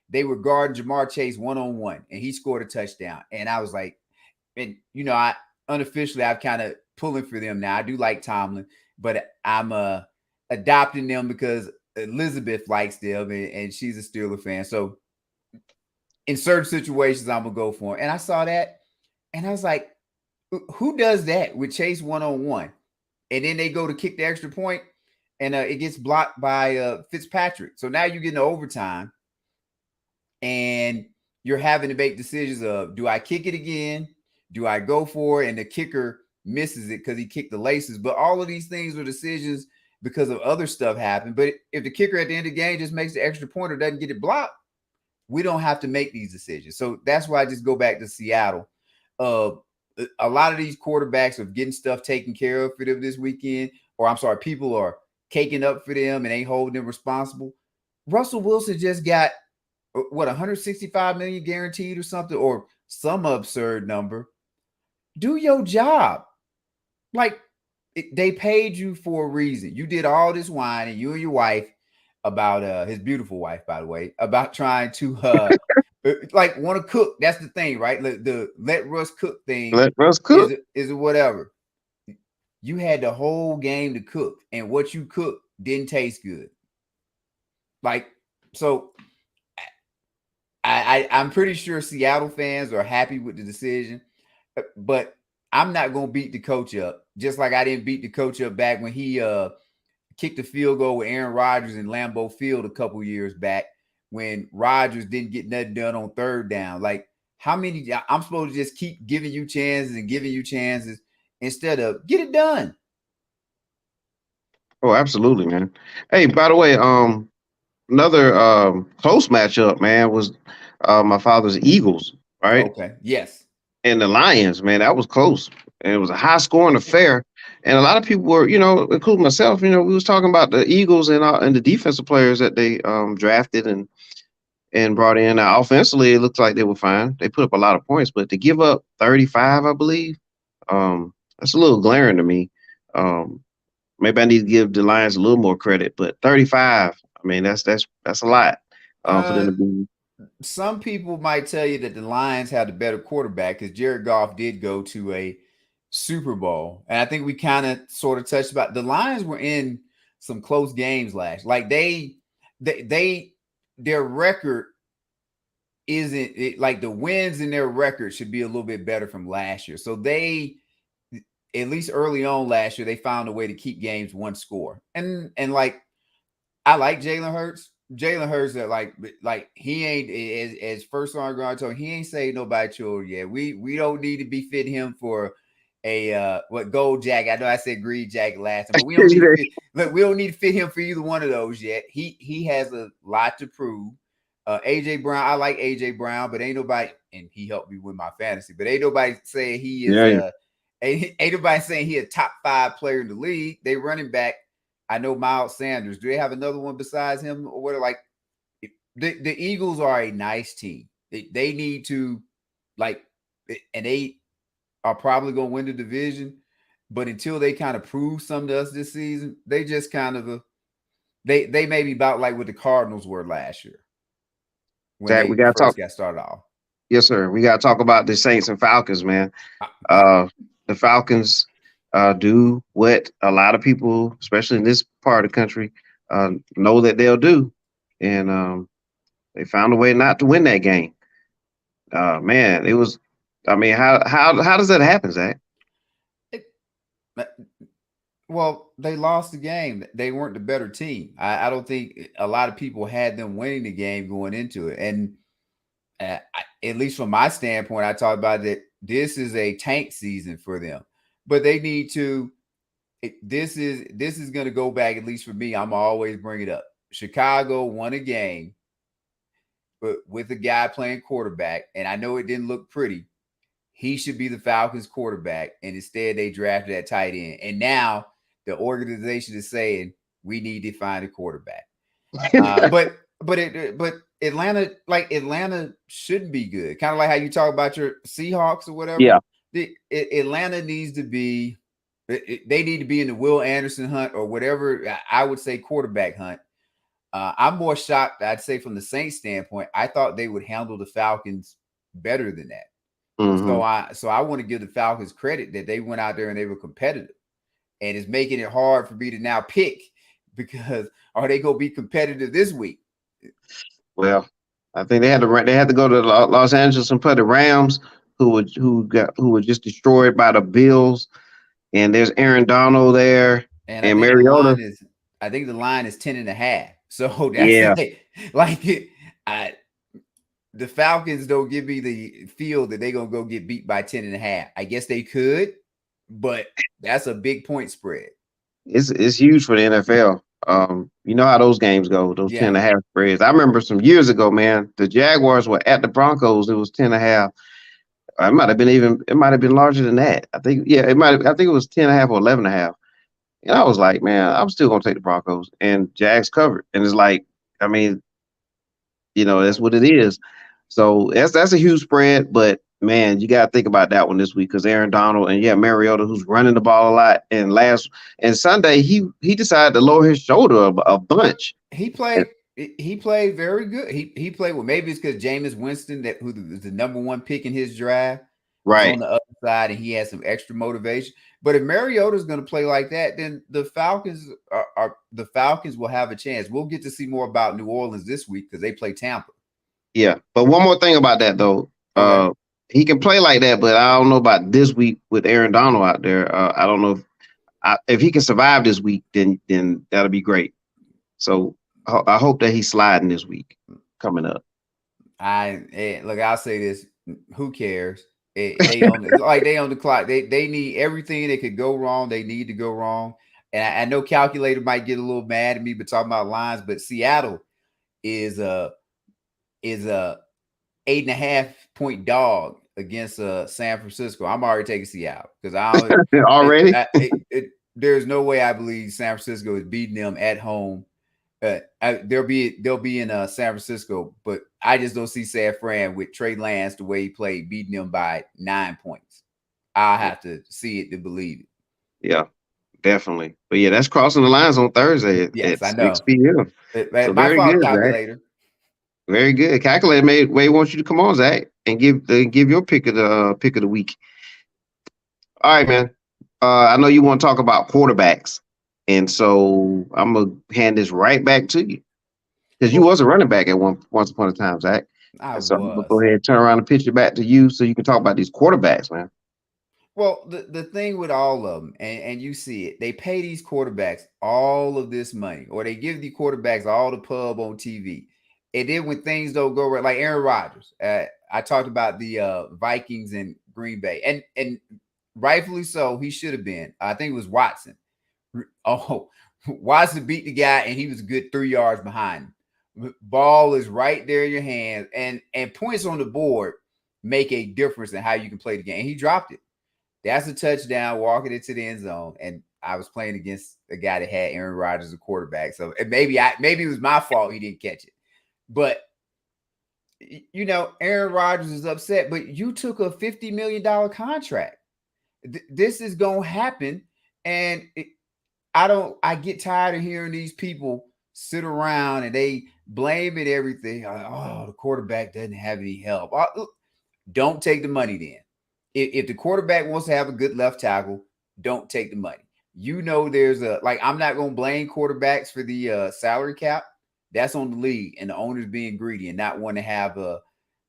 Speaker 1: they were guarding Jamar Chase one-on-one, and he scored a touchdown. And I was like, and I've kind of pulling for them now. I do like Tomlin, but I'm adopting them because Elizabeth likes them, and she's a Steeler fan. So in certain situations, I'm gonna go for him. And I saw that, and I was like, who does that with Chase one-on-one? And then they go to kick the extra point, and it gets blocked by Fitzpatrick. So now you get into overtime, and you're having to make decisions of, do I kick it again? Do I go for it? And the kicker misses it because he kicked the laces. But all of these things are decisions because of other stuff happen. But if the kicker at the end of the game just makes the extra point or doesn't get it blocked, we don't have to make these decisions. So that's why I just go back to Seattle. A lot of these quarterbacks are getting stuff taken care of for them this weekend, or I'm sorry, people are caking up for them and ain't holding them responsible. Russell Wilson just got what, 165 million guaranteed or something, or some absurd number. Do your job. Like, they paid you for a reason. You did all this whining, you and your wife, about his beautiful wife, by the way, about trying to like want to cook. That's the thing, right? The let Russ cook thing.
Speaker 2: Let Russ cook.
Speaker 1: Is it whatever? You had the whole game to cook, and what you cooked didn't taste good. Like, so I'm pretty sure Seattle fans are happy with the decision, but I'm not going to beat the coach up, just like I didn't beat the coach up back when he kicked the field goal with Aaron Rodgers in Lambeau Field a couple years back, when Rodgers didn't get nothing done on 3rd down. Like, how many? I'm supposed to just keep giving you chances and giving you chances instead of get it done.
Speaker 2: Oh, absolutely, man. Hey, by the way, another close matchup, man, was my father's Eagles, right?
Speaker 1: Okay. Yes.
Speaker 2: And the Lions, man, that was close. And it was a high-scoring affair. And a lot of people were, including myself, we was talking about the Eagles and the defensive players that they drafted and brought in. Now, offensively, it looked like they were fine. They put up a lot of points, but to give up 35, I believe, that's a little glaring to me. Maybe I need to give the Lions a little more credit, but 35, I mean, that's a lot. for them
Speaker 1: Uh,
Speaker 2: to be.
Speaker 1: some people might tell you that the Lions have the better quarterback because Jared Goff did go to a Super Bowl, and I think we kind of sort of touched about the Lions were in some close games last. Like they their record isn't it, like the wins in their record should be a little bit better from last year. So they at least early on last year they found a way to keep games one score, and like I like Jalen Hurts. Jalen Hurts that like he ain't as first on ground told he ain't saved nobody children yet. We don't need to be fitting him for a what gold jacket. I know I said green jacket last time, but we don't need to fit, look, we don't need to fit him for either one of those yet. He has a lot to prove. AJ Brown, I like AJ Brown, but ain't nobody, and he helped me win my fantasy, but ain't nobody saying he is ain't nobody saying he a top 5 player in the league. They running back. I know Miles Sanders. Do they have another one besides him? Or what? Like the Eagles are a nice team. They need to like, and they are probably going to win the division. But until they kind of prove something to us this season, they just kind of they may be about like what the Cardinals were last year when
Speaker 2: Zach,
Speaker 1: they
Speaker 2: we got to
Speaker 1: first
Speaker 2: talk.
Speaker 1: got started off.
Speaker 2: Yes, sir. We got to talk about the Saints and Falcons, man. The Falcons do what a lot of people, especially in this part of the country, know that they'll do, and they found a way not to win that game. Man, it was. I mean, how does that happen, Zach?
Speaker 1: Well, they lost the game. They weren't the better team. I don't think a lot of people had them winning the game going into it. And at least from my standpoint, I talked about that this is a tank season for them. But they need to. This is going to go back, at least for me. I'm always bring it up. Chicago won a game, but with a guy playing quarterback, and I know it didn't look pretty. He should be the Falcons quarterback, and instead they drafted that tight end. And now the organization is saying we need to find a quarterback. But Atlanta shouldn't be good. Kind of like how you talk about your Seahawks or whatever.
Speaker 2: Yeah.
Speaker 1: Atlanta needs to be. They need to be in the Will Anderson hunt or whatever. I would say quarterback hunt. I'm more shocked. I'd say from the Saints standpoint, I thought they would handle the Falcons better than that.
Speaker 2: Mm-hmm.
Speaker 1: So I want to give the Falcons credit that they went out there and they were competitive, and it's making it hard for me to now pick because are they going to be competitive this week?
Speaker 2: Well, I think they had to go to Los Angeles and play the Rams, who were just destroyed by the Bills, and there's Aaron Donald there and Mariota.
Speaker 1: I think the line is 10.5. So that's the Falcons don't give me the feel that they're gonna go get beat by 10.5. I guess they could, but that's a big point spread.
Speaker 2: It's huge for the NFL. You know how those games go, those 10.5 spreads. I remember some years ago, man, the Jaguars were at the Broncos. It was 10.5. It might have been larger than that. I think it was 10.5 or 11.5. And I was like, man, I'm still gonna take the Broncos, and Jags covered. And it's like, I mean, that's what it is. So that's a huge spread, but man, you gotta think about that one this week because Aaron Donald and Mariota, who's running the ball a lot. And Sunday he decided to lower his shoulder a bunch.
Speaker 1: He played very good. He played well. Maybe it's because Jameis Winston, who was the number 1 pick in his draft,
Speaker 2: right
Speaker 1: on the other side, and he has some extra motivation. But if Mariota's going to play like that, then the Falcons will have a chance. We'll get to see more about New Orleans this week because they play Tampa.
Speaker 2: Yeah, but one more thing about that though,
Speaker 1: okay.
Speaker 2: He can play like that, but I don't know about this week with Aaron Donald out there. I don't know if he can survive this week, then that'll be great. So I hope that he's sliding this week coming up.
Speaker 1: I'll say this: who cares? They on the clock. They need everything that could go wrong. They need to go wrong. And I know Calculator might get a little mad at me, but talking about lines, but Seattle is a 8.5 point dog against San Francisco. I'm already taking Seattle because
Speaker 2: already.
Speaker 1: There's no way I believe San Francisco is beating them at home. They'll be in San Francisco, but I just don't see San Fran with Trey Lance the way he played beating them by 9 points. I have to see it to believe it.
Speaker 2: Yeah, definitely. But yeah, that's crossing the lines on Thursday at
Speaker 1: I know.
Speaker 2: 6 p.m.
Speaker 1: My fault, Calculator.
Speaker 2: Very good. Calculator may want you to come on, Zach, and give your pick of the week. All right, man. I know you want to talk about quarterbacks, and so I'm gonna hand this right back to you because you
Speaker 1: Well,
Speaker 2: was a running back at once upon a time, Zach.
Speaker 1: I
Speaker 2: And so I'm gonna
Speaker 1: was.
Speaker 2: go ahead and turn around and pitch it back to you so you can talk about these quarterbacks, man.
Speaker 1: Well, the thing with all of them, and you see it, they pay these quarterbacks all of this money, or they give the quarterbacks all the pub on TV. And then when things don't go right, like Aaron Rodgers, I talked about the Vikings and Green Bay, and rightfully so, he should have been. I think it was Watson. Oh, Watson beat the guy, and he was a good 3 yards behind him. Ball is right there in your hands, and points on the board make a difference in how you can play the game. And he dropped it. That's a touchdown, walking into the end zone. And I was playing against a guy that had Aaron Rodgers as a quarterback. So maybe it was my fault he didn't catch it. But Aaron Rodgers is upset, but you took a $50 million contract. This is gonna happen. And I get tired of hearing these people sit around and they blame it everything. Oh, the quarterback doesn't have any help. Don't take the money then. If the quarterback wants to have a good left tackle, don't take the money. There's I'm not going to blame quarterbacks for the salary cap. That's on the league and the owners being greedy and not want to have a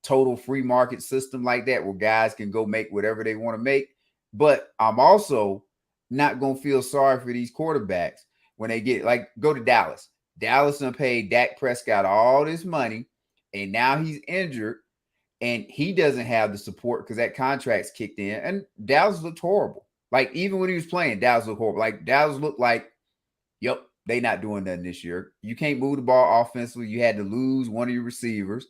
Speaker 1: total free market system like that where guys can go make whatever they want to make. But I'm also not going to feel sorry for these quarterbacks when they go to Dallas. Dallas done paid Dak Prescott all this money, and now he's injured. And he doesn't have the support because that contract's kicked in. And Dallas looked horrible. Like, even when he was playing, Dallas looked horrible. Like, Dallas looked like, yep, they not doing nothing this year. You can't move the ball offensively. You had to lose one of your receivers.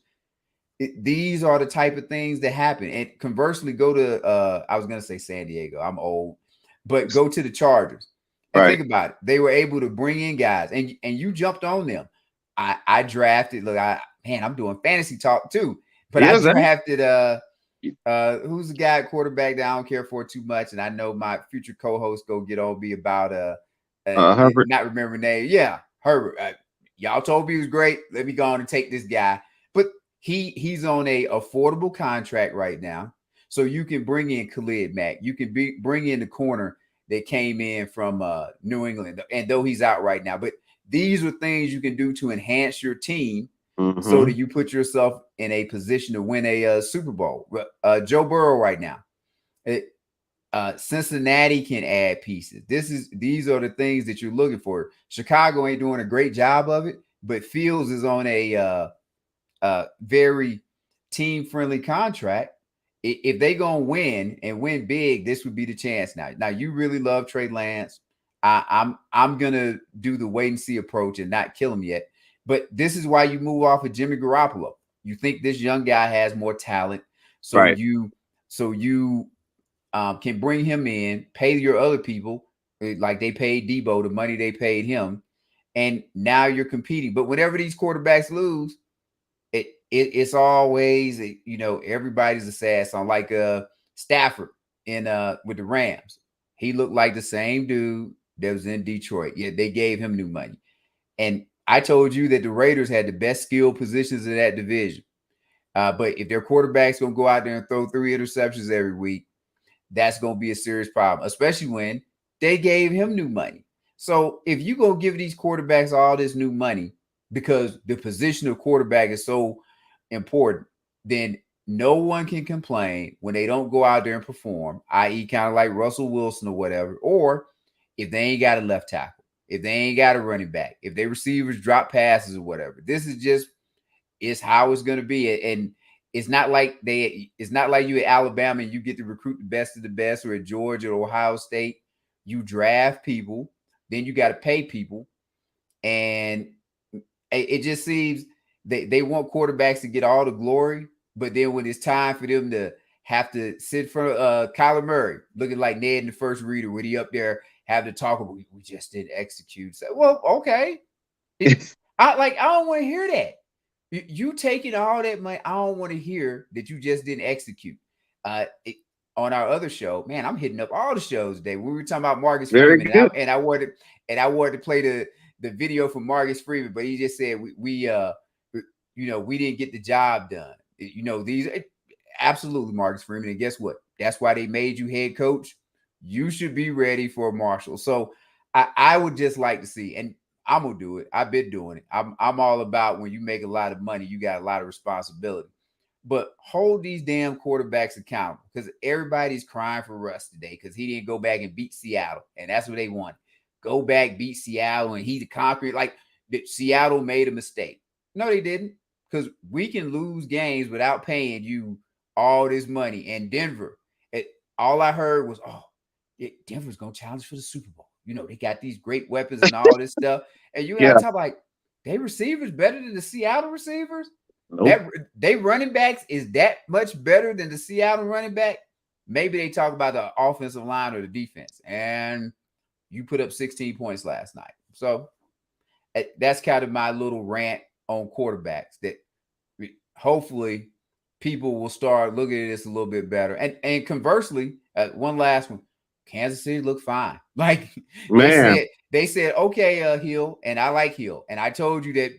Speaker 1: These are the type of things that happen. And conversely, go to, I was going to say San Diego. I'm old. But go to the Chargers. And think about it. They were able to bring in guys. And you jumped on them. I drafted. Look, I'm doing fantasy talk too. But I drafted who's the guy at quarterback that I don't care for too much, and I know my future co-host go get on me about
Speaker 2: Herbert.
Speaker 1: Not remember name. Yeah, Herbert. Y'all told me he was great. Let me go on and take this guy. But he's on a affordable contract right now, so you can bring in Khalid Mack. You can bring in the corner that came in from New England, and though he's out right now, but these are things you can do to enhance your team. So that you put yourself in a position to win a Super Bowl. Joe Burrow right now. Cincinnati can add pieces. These are the things that you're looking for. Chicago ain't doing a great job of it, but Fields is on a very team-friendly contract. If they gonna win and win big, this would be the chance now. Now, you really love Trey Lance. I'm gonna do the wait and see approach and not kill him yet. But this is why you move off of Jimmy Garoppolo. You think this young guy has more talent, so you can bring him in, pay your other people like they paid Debo the money they paid him, and now you're competing. But whenever these quarterbacks lose, it's always everybody's a sad song. Like Stafford with the Rams, he looked like the same dude that was in Detroit. Yeah, they gave him new money, and I told you that the Raiders had the best skill positions in that division. But if their quarterback's going to go out there and throw 3 interceptions every week, that's going to be a serious problem, especially when they gave him new money. So if you go give these quarterbacks all this new money because the position of quarterback is so important, then no one can complain when they don't go out there and perform, i.e. kind of like Russell Wilson or whatever, or if they ain't got a left tackle. If they ain't got a running back, if their receivers drop passes or whatever, this is how it's going to be. And it's not like you at Alabama and you get to recruit the best of the best, or at Georgia or Ohio State. You draft people, then you got to pay people. And it just seems they want quarterbacks to get all the glory. But then when it's time for them to have to sit in front of Kyler Murray, looking like Ned in the first reader, when he up there, have to talk about, we just didn't execute. So, well, okay. I don't want to hear that. You taking all that money. I don't want to hear that you just didn't execute. On our other show, man, I'm hitting up all the shows today. We were talking about Marcus Freeman, and I wanted to play the video from Marcus Freeman, but he just said we we didn't get the job done. These absolutely Marcus Freeman. And guess what? That's why they made you head coach. You should be ready for Marshall. So I would just like to see, and I'm gonna do it. I've been doing it. I'm all about when you make a lot of money, you got a lot of responsibility. But hold these damn quarterbacks accountable, because everybody's crying for Russ today because he didn't go back and beat Seattle, and that's what they want. Go back, beat Seattle, and he's the concrete. Like Seattle made a mistake. No, they didn't, because we can lose games without paying you all this money. And Denver, all I heard was, Denver's gonna challenge for the Super Bowl. They got these great weapons and all this stuff, and you got to talk like they receivers better than the Seattle receivers. Nope. They running backs is that much better than the Seattle running back. Maybe they talk about the offensive line or the defense, and you put up 16 points last night. So that's kind of my little rant on quarterbacks, that hopefully people will start looking at this a little bit better. And conversely, one last one, Kansas City looked fine. Like they said, okay, Hill, and I like Hill. And I told you that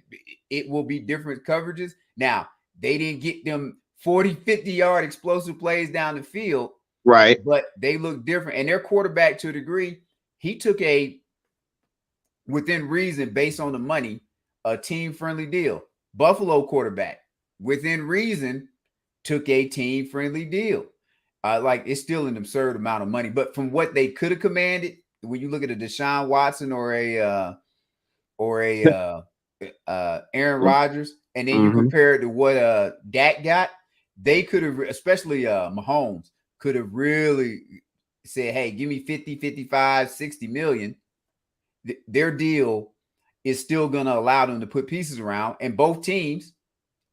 Speaker 1: it will be different coverages. Now, they didn't get them 40, 50-yard explosive plays down the field.
Speaker 2: Right.
Speaker 1: But they look different. And their quarterback, to a degree, he took within reason, based on the money, a team-friendly deal. Buffalo quarterback, within reason, took a team-friendly deal. It's still an absurd amount of money. But from what they could have commanded, when you look at a Deshaun Watson or Aaron Rodgers, and then you compare it to what Dak got, they could have, especially Mahomes, could have really said, hey, give me 50, 55, 60 million. Their deal is still going to allow them to put pieces around, and both teams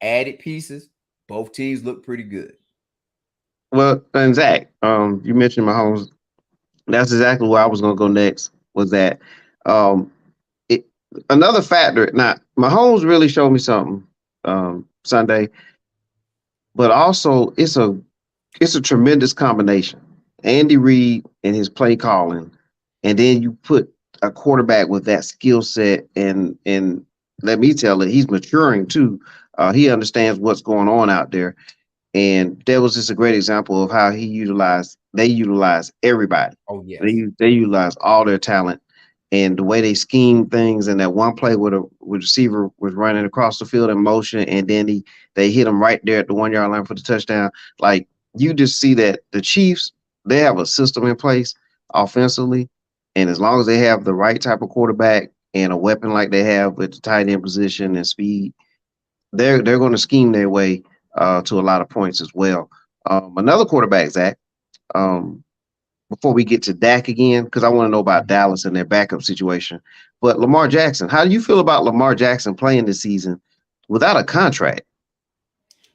Speaker 1: added pieces. Both teams look pretty good.
Speaker 2: Well, and Zach, you mentioned Mahomes. That's exactly where I was going to go next, was that another factor. Now, Mahomes really showed me something Sunday, but also it's a tremendous combination. Andy Reid and his play calling, and then you put a quarterback with that skill set, and let me tell it, he's maturing too. He understands what's going on out there, and that was just a great example of how they utilize everybody.
Speaker 1: Oh yes,
Speaker 2: they utilize all their talent. And the way they scheme things, and that one play where the receiver was running across the field in motion, and then they hit him right there at the 1-yard line for the touchdown. Like, you just see that the Chiefs, they have a system in place offensively, and as long as they have the right type of quarterback and a weapon like they have with the tight end position and speed, they're going to scheme their way to a lot of points as well. Another quarterback, Zach, before we get to Dak again, because I want to know about Dallas and their backup situation. But Lamar Jackson, how do you feel about Lamar Jackson playing this season without a contract?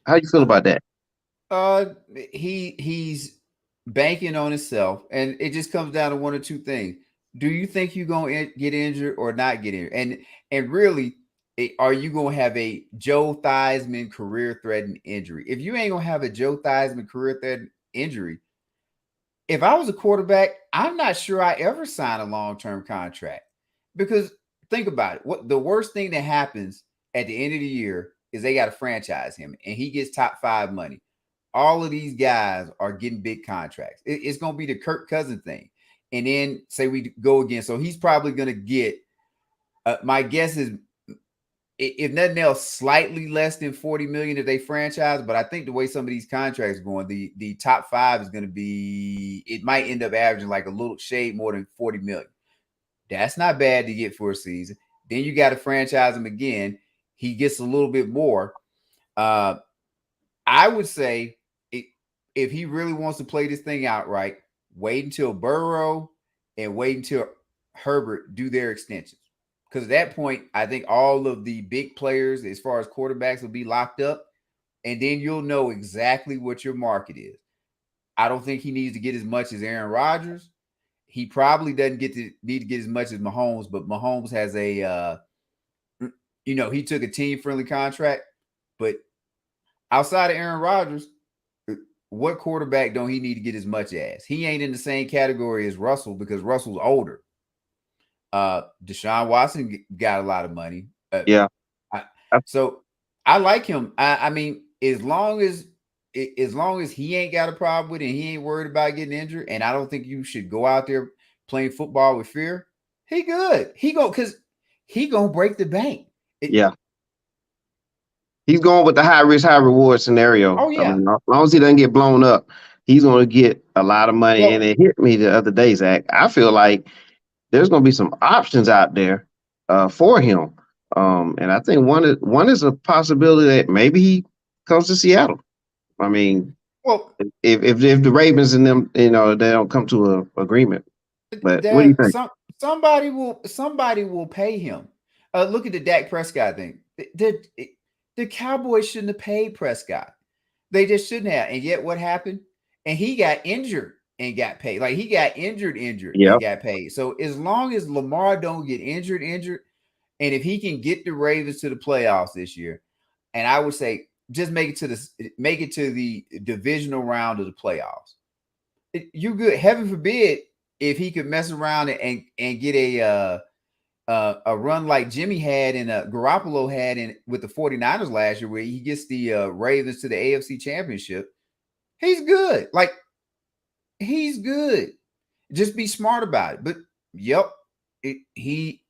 Speaker 2: How do you feel about that?
Speaker 1: He's banking on himself, and it just comes down to one or two things. Do you think you're going to get injured or not get injured? And really, are you going to have a Joe Theismann career-threatening injury? If you ain't going to have a Joe Theismann career-threatening injury, if I was a quarterback, I'm not sure I ever sign a long-term contract, because think about it. What the worst thing that happens at the end of the year is they got to franchise him, and he gets top 5 money. All of these guys are getting big contracts. It's going to be the Kirk Cousins thing. And then say we go again. So he's probably going to get, my guess is, if nothing else, slightly less than 40 million if they franchise. But I think the way some of these contracts are going, the top 5 is going to be, it might end up averaging like a little shade more than 40 million. That's not bad to get for a season. Then you got to franchise him again. He gets a little bit more. I would say if he really wants to play this thing out right, wait until Burrow and wait until Herbert do their extensions. Because at that point, I think all of the big players, as far as quarterbacks, will be locked up. And then you'll know exactly what your market is. I don't think he needs to get as much as Aaron Rodgers. He probably doesn't need to get as much as Mahomes, but Mahomes has he took a team-friendly contract. But outside of Aaron Rodgers, what quarterback don't he need to get as much as? He ain't in the same category as Russell, because Russell's older. Deshaun Watson got a lot of money.
Speaker 2: Yeah.
Speaker 1: So I like him. I mean, as long as he ain't got a problem with it and he ain't worried about getting injured, and I don't think you should go out there playing football with fear. He good. He gonna break the bank.
Speaker 2: Yeah. He's going with the high risk, high reward scenario.
Speaker 1: Oh
Speaker 2: I
Speaker 1: yeah.
Speaker 2: mean, as long as he doesn't get blown up, he's going to get a lot of money.
Speaker 1: Well,
Speaker 2: And it hit me the other day, Zach. I feel like there's going to be some options out there for him. And I think one is a possibility that maybe he comes to Seattle. I mean,
Speaker 1: well,
Speaker 2: if the Ravens and them, they don't come to an agreement. But what do you
Speaker 1: there
Speaker 2: think?
Speaker 1: somebody will pay him. Look at the Dak Prescott thing. The Cowboys shouldn't have paid Prescott. They just shouldn't have. And yet what happened? And he got injured and got paid. Like he got injured and got paid. So as long as Lamar don't get injured, and if he can get the Ravens to the playoffs this year, and I would say just make it to the divisional round of the playoffs. You good. Heaven forbid if he could mess around and get a run like Jimmy had and Garoppolo had with the 49ers last year, where he gets the Ravens to the AFC Championship. He's good. Like, he's good. Just be smart about it. But, yep,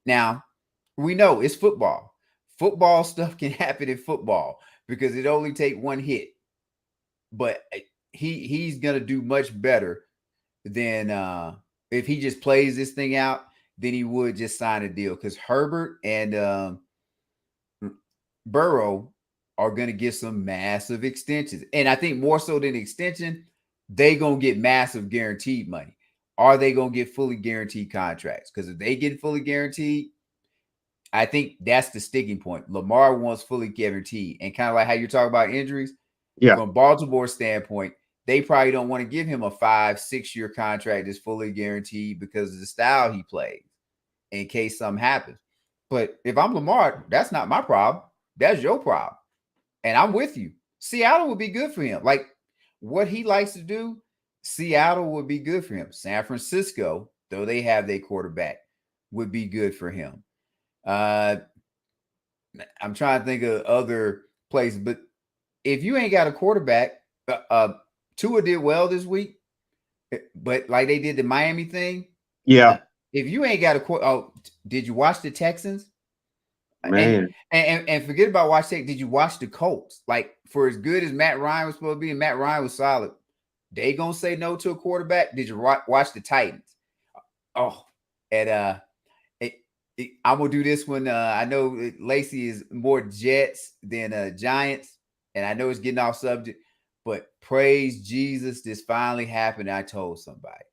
Speaker 1: now, we know it's football. Football stuff can happen in football because it only take one hit. But he's going to do much better than if he just plays this thing out than he would just sign a deal, because Herbert and Burrow are going to get some massive extensions. And I think more so than extension, they going to get massive guaranteed money. Are they going to get fully guaranteed contracts? Because if they get fully guaranteed, I think that's the sticking point. Lamar wants fully guaranteed. And kind of like how you're talking about injuries, from Baltimore's standpoint, they probably don't want to give him a 5-6 year contract that's fully guaranteed because of the style he plays in case something happens. But if I'm Lamar, that's not my problem. That's your problem. And I'm with you. Seattle would be good for him. Like what he likes to do, Seattle would be good for him. San Francisco, though they have their quarterback, would be good for him. I'm trying to think of other places, but if you ain't got a quarterback, Tua did well this week, but like they did the Miami thing.
Speaker 2: Yeah.
Speaker 1: If you ain't got a did you watch the Texans?
Speaker 2: Man.
Speaker 1: And forget about watch Tech. Did you watch the Colts? Like, for as good as Matt Ryan was supposed to be, and Matt Ryan was solid, they gonna say no to a quarterback? Did you watch the Titans? Oh, and I'm gonna do this one. I know Lacey is more Jets than Giants, and I know it's getting off subject, but praise Jesus, this finally happened. I told somebody.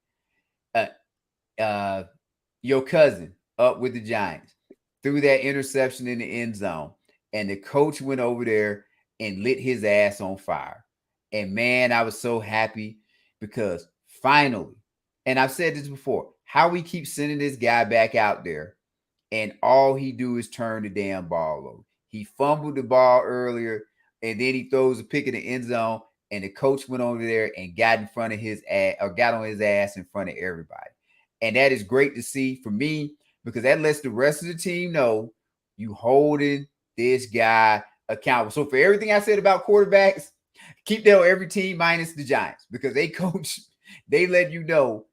Speaker 1: Your cousin up with the Giants threw that interception in the end zone, and the coach went over there and lit his ass on fire. And man, I was so happy because finally, and I've said this before, how we keep sending this guy back out there and all he do is turn the damn ball over. He fumbled the ball earlier, and then he throws a pick in the end zone, and the coach went over there and got in front of his ass, or got on his ass in front of everybody. And that is great to see for me, because that lets the rest of the team know you holding this guy accountable. So for everything I said about quarterbacks, keep that on every team minus the Giants, because they coach, they let you know,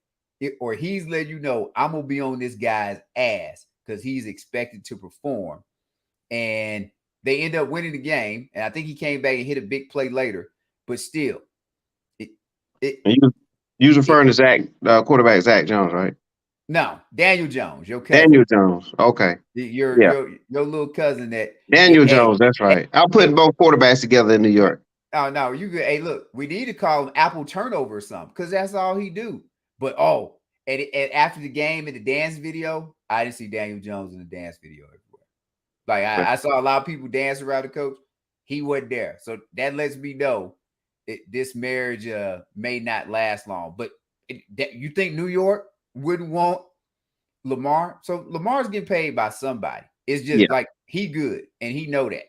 Speaker 1: or he's letting you know, I'm going to be on this guy's ass because he's expected to perform. And they end up winning the game. And I think he came back and hit a big play later, but still.
Speaker 2: You was referring to Zach, quarterback Zach Jones, right?
Speaker 1: No, Daniel Jones, your cousin.
Speaker 2: Daniel Jones. Okay.
Speaker 1: Your little cousin that
Speaker 2: Daniel Jones, that's right. I'm putting both quarterbacks together in New York.
Speaker 1: Oh, no, you good. Hey, look, we need to call him Apple Turnover or something, because that's all he do. But and after the game in the dance video, I didn't see Daniel Jones in the dance video everywhere. Like I saw a lot of people dance around the coach. He wasn't there. So that lets me know this marriage may not last long. But you think New York wouldn't want Lamar? So Lamar's getting paid by somebody. It's just like he good, and he know that.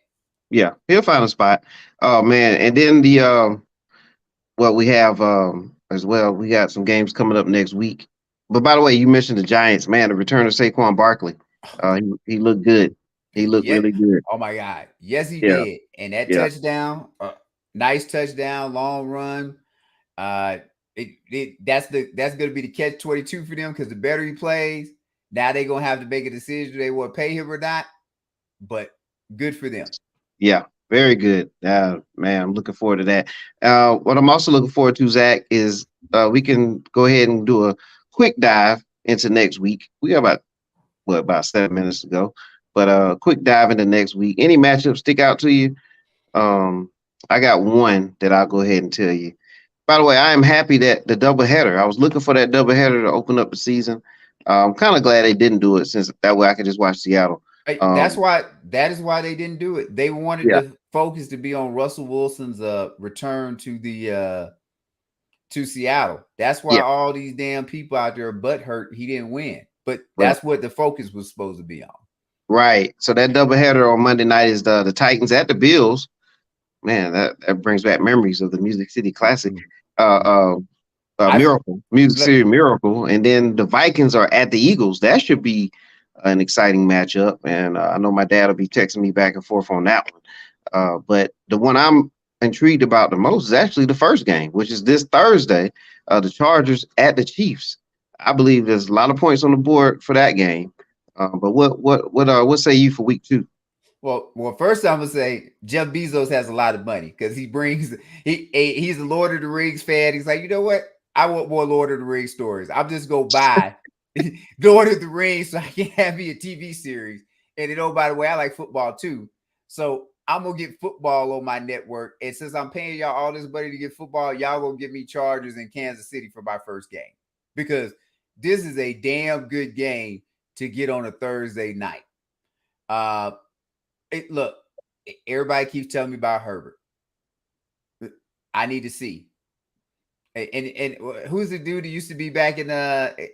Speaker 2: Yeah, he'll find a spot. Oh man, and then the we have as well. We got some games coming up next week. But by the way, you mentioned the Giants. Man, the return of Saquon Barkley. He looked good. He looked
Speaker 1: Yeah.
Speaker 2: really good.
Speaker 1: Oh my God. Yes, he
Speaker 2: Yeah,
Speaker 1: did. And that
Speaker 2: yeah,
Speaker 1: touchdown, nice touchdown, long run. Uh, that's gonna be the catch 22 for them because the better he plays, now they're gonna have to make a decision do they want to pay him or not. But good for them.
Speaker 2: yeah. Very good. Man, I'm looking forward to that. What I'm also looking forward to, Zach, is we can go ahead and do a quick dive into next week. We got about 7 minutes to go, but quick dive into next week. Any matchups stick out to you? I got one that I'll go ahead and tell you. By the way, I am happy that the doubleheader. I was looking for that doubleheader to open up the season. I'm kind of glad they didn't do it, since that way I could just watch Seattle.
Speaker 1: That is why they didn't do it. They wanted
Speaker 2: Yeah,
Speaker 1: the focus to be on Russell Wilson's return to Seattle. That's why
Speaker 2: yeah,
Speaker 1: all these damn people out there butt hurt he didn't win. But
Speaker 2: right,
Speaker 1: that's what the focus was supposed to be on.
Speaker 2: right. So that doubleheader on Monday night is the Titans at the Bills. Man, that brings back memories of the Music City Classic. Uh,
Speaker 1: I
Speaker 2: Miracle, Music
Speaker 1: look,
Speaker 2: City Miracle, and then the Vikings are at the Eagles. That should be an exciting matchup, and I know my dad will be texting me back and forth on that one. But the one I'm intrigued about the most is actually the first game, which is this Thursday. The Chargers at the Chiefs. I believe there's a lot of points on the board for that game. But what say you for week 2?
Speaker 1: well, first I'm gonna say Jeff Bezos has a lot of money because he's a Lord of the Rings fan. He's like, you know what? I want more Lord of the Rings stories. I'm just go buy Lord of the Rings so I can have me a TV series. And then, oh, by the way, I like football too. So I'm gonna get football on my network. And since I'm paying y'all all this money to get football, y'all gonna give me Chargers in Kansas City for my first game. Because this is a damn good game to get on a Thursday night. Look, everybody keeps telling me about Herbert. I need to see. And who's the dude who used to be back in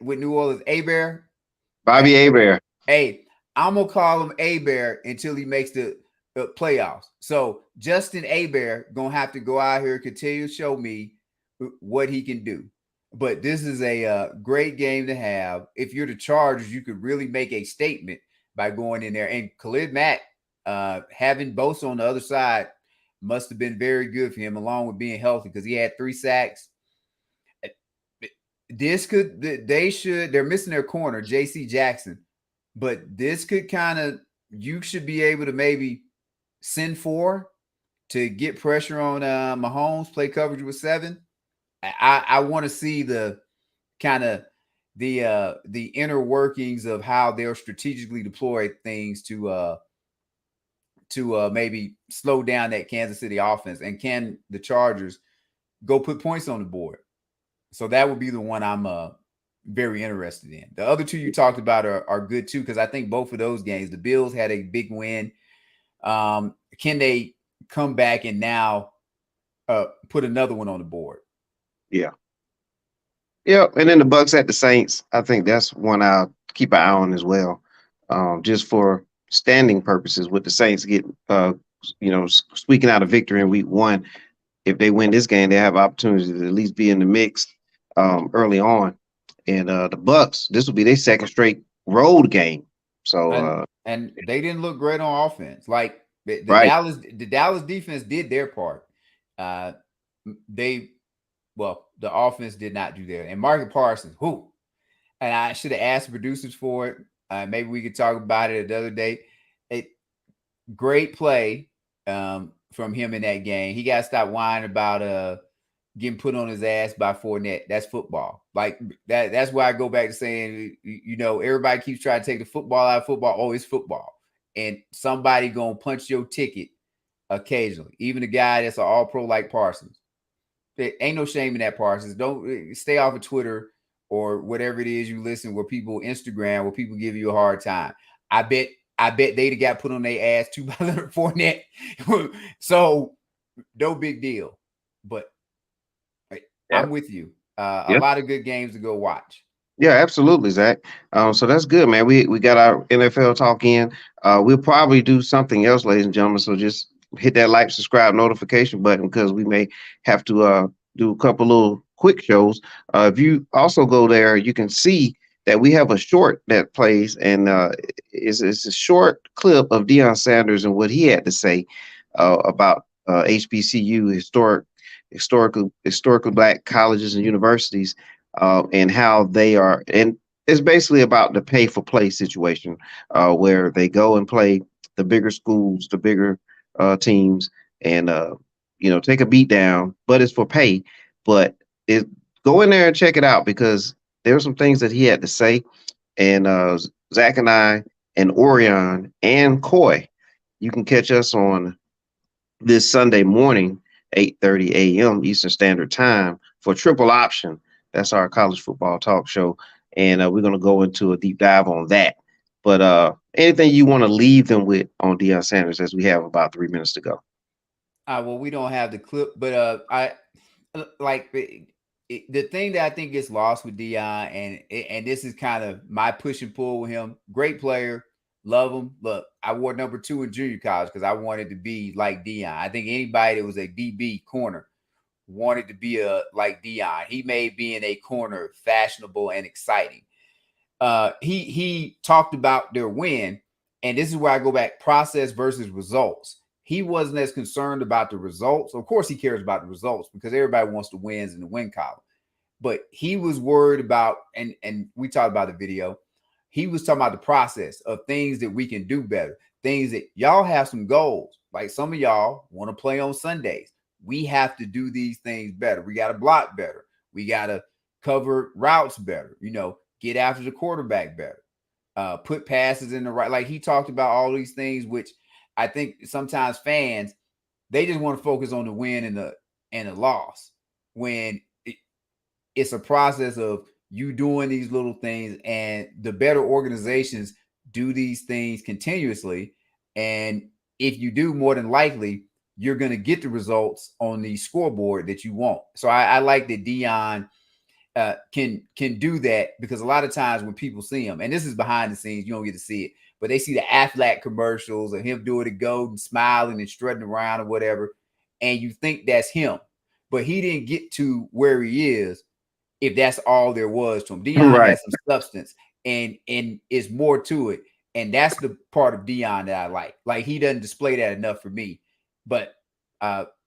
Speaker 1: with New Orleans? Bear?
Speaker 2: Bobby Abear.
Speaker 1: Hey, I'm gonna call him Bear until he makes the playoffs. So Justin Bear gonna have to go out here and continue to show me what he can do. But this is a great game to have. If you're the Chargers, you could really make a statement by going in there. And Khalid Mack, having Bosa on the other side must have been very good for him, along with being healthy, because he had 3 sacks. They're missing their corner, JC Jackson, but this could you should be able to maybe send 4 to get pressure on Mahomes, play coverage with 7. I want to see the kind of the inner workings of how they'll strategically deploy things to maybe slow down that Kansas City offense, and can the Chargers go put points on the board? So that would be the one I'm very interested in. The other 2 you talked about are good too, because I think both of those games, the Bills had a big win. Can they come back and now put another one on the board?
Speaker 2: Yeah. Yeah, and then the Bucks at the Saints. I think that's one I'll keep an eye on as well, just for standing purposes. With the Saints get squeaking out a victory in week 1, if they win this game, they have opportunities to at least be in the mix early on. And the Bucks, this will be their second straight road game. So
Speaker 1: and they didn't look great on offense. Like the
Speaker 2: right,
Speaker 1: Dallas defense did their part. The offense did not do that. And Marcus Parsons, and I should have asked the producers for it. Maybe we could talk about it another day. Great play from him in that game. He got to stop whining about getting put on his ass by Fournette. That's football. Like that's why I go back to saying, everybody keeps trying to take the football out of football. Oh, it's football. And somebody gonna punch your ticket occasionally. Even a guy that's an all-pro like Parsons. There ain't no shame in that, Parsons. Don't stay off of Twitter or whatever it is you listen where people give you a hard time. I bet they'd have got put on their ass too by Leonard Fournette. So no big deal. But I'm with you. A lot of good games to go watch.
Speaker 2: Yeah, absolutely, Zach. So that's good, man. We got our NFL talk in. We'll probably do something else, ladies and gentlemen. So just hit that like, subscribe, notification button, because we may have to do a couple little quick shows. If you also go there, you can see that we have a short that plays, and it's a short clip of Deion Sanders and what he had to say about HBCU, historically black colleges and universities, and how they are. And it's basically about the pay for play situation, where they go and play the bigger schools, the bigger teams, and take a beat down, but it's for pay. But it go in there and check it out, because there were some things that he had to say. And Zach and I and Orion and Coy, you can catch us on this Sunday morning, 8:30 a.m. Eastern Standard Time for Triple Option. That's our college football talk show. And we're going to go into a deep dive on that. But anything you want to leave them with on Deion Sanders, as we have about 3 minutes to go?
Speaker 1: Well, we don't have the clip, but I like the thing that I think gets lost with Deion, and this is kind of my push and pull with him. Great player, love him. Look, I wore number 2 in junior college because I wanted to be like Deion. I think anybody that was a DB corner wanted to be like Deion. He made being a corner fashionable and exciting. He talked about their win, and this is where I go back: process versus results. He wasn't as concerned about the results. Of course, he cares about the results because everybody wants the wins in the win column. But he was worried about, and we talked about the video, he was talking about the process of things that we can do better, things that y'all have some goals. Like some of y'all want to play on Sundays. We have to do these things better. We got to block better. We got to cover routes better, get after the quarterback better, put passes in the right. Like he talked about all these things, which I think sometimes fans, they just want to focus on the win and the loss, when it's a process of you doing these little things, and the better organizations do these things continuously. And if you do, more than likely, you're going to get the results on the scoreboard that you want. So I like that Deion can do that, because a lot of times when people see him, and this is behind the scenes, you don't get to see it, but they see the Aflac commercials of him doing the goat and smiling and strutting around or whatever, and you think that's him. But he didn't get to where he is if that's all there was to him. Deion has some substance, and it's more to it. And that's the part of Deion that I like. Like, he doesn't display that enough for me. But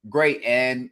Speaker 1: great. And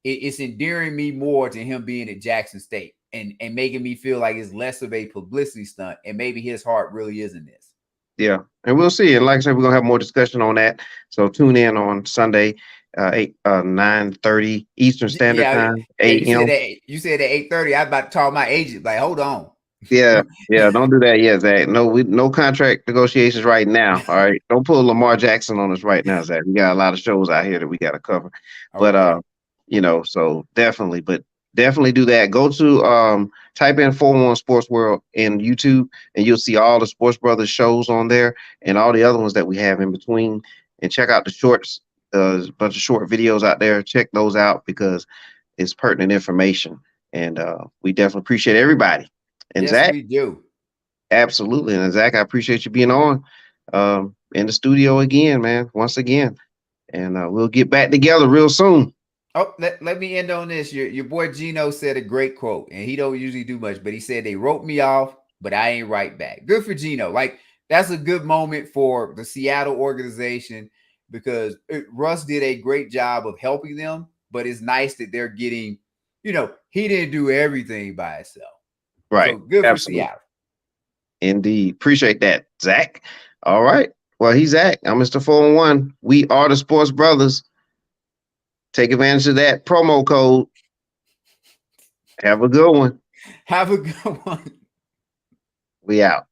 Speaker 1: it's endearing me more to him being at Jackson State and making me feel like it's less of a publicity stunt, and maybe his heart really is in this.
Speaker 2: Yeah, and we'll see. And like I said, we're gonna have more discussion on that. So tune in on Sunday, 9:30 Eastern Standard Time, 8
Speaker 1: You
Speaker 2: a.m.
Speaker 1: you said at 8:30. I was about to call my agent. Like, hold on.
Speaker 2: Yeah, don't do that yet, Zach. No contract negotiations right now. All right, don't pull Lamar Jackson on us right now, Zach. We got a lot of shows out here that we got to cover. Okay. But so definitely do that. Go to type in 411 Sports World in YouTube, and you'll see all the Sportz Brothas shows on there and all the other ones that we have in between. And check out the shorts. There's a bunch of short videos out there. Check those out, because it's pertinent information. And we definitely appreciate everybody. And
Speaker 1: yes,
Speaker 2: Zach,
Speaker 1: we do.
Speaker 2: Absolutely. And Zach, I appreciate you being on in the studio again, man, once again. And we'll get back together real soon.
Speaker 1: Oh, let me end on this. Your boy Gino said a great quote, and he don't usually do much, but he said, "They wrote me off, but I ain't right back." Good for Gino. Like, that's a good moment for the Seattle organization, because Russ did a great job of helping them, but it's nice that they're getting, he didn't do everything by himself.
Speaker 2: Right.
Speaker 1: So good Absolutely. For Seattle.
Speaker 2: Indeed. Appreciate that, Zach. All right. Well, he's Zach. I'm Mr. 411. We are the Sportz Brothas. Take advantage of that promo code. Have a good one.
Speaker 1: Have a good one.
Speaker 2: We out.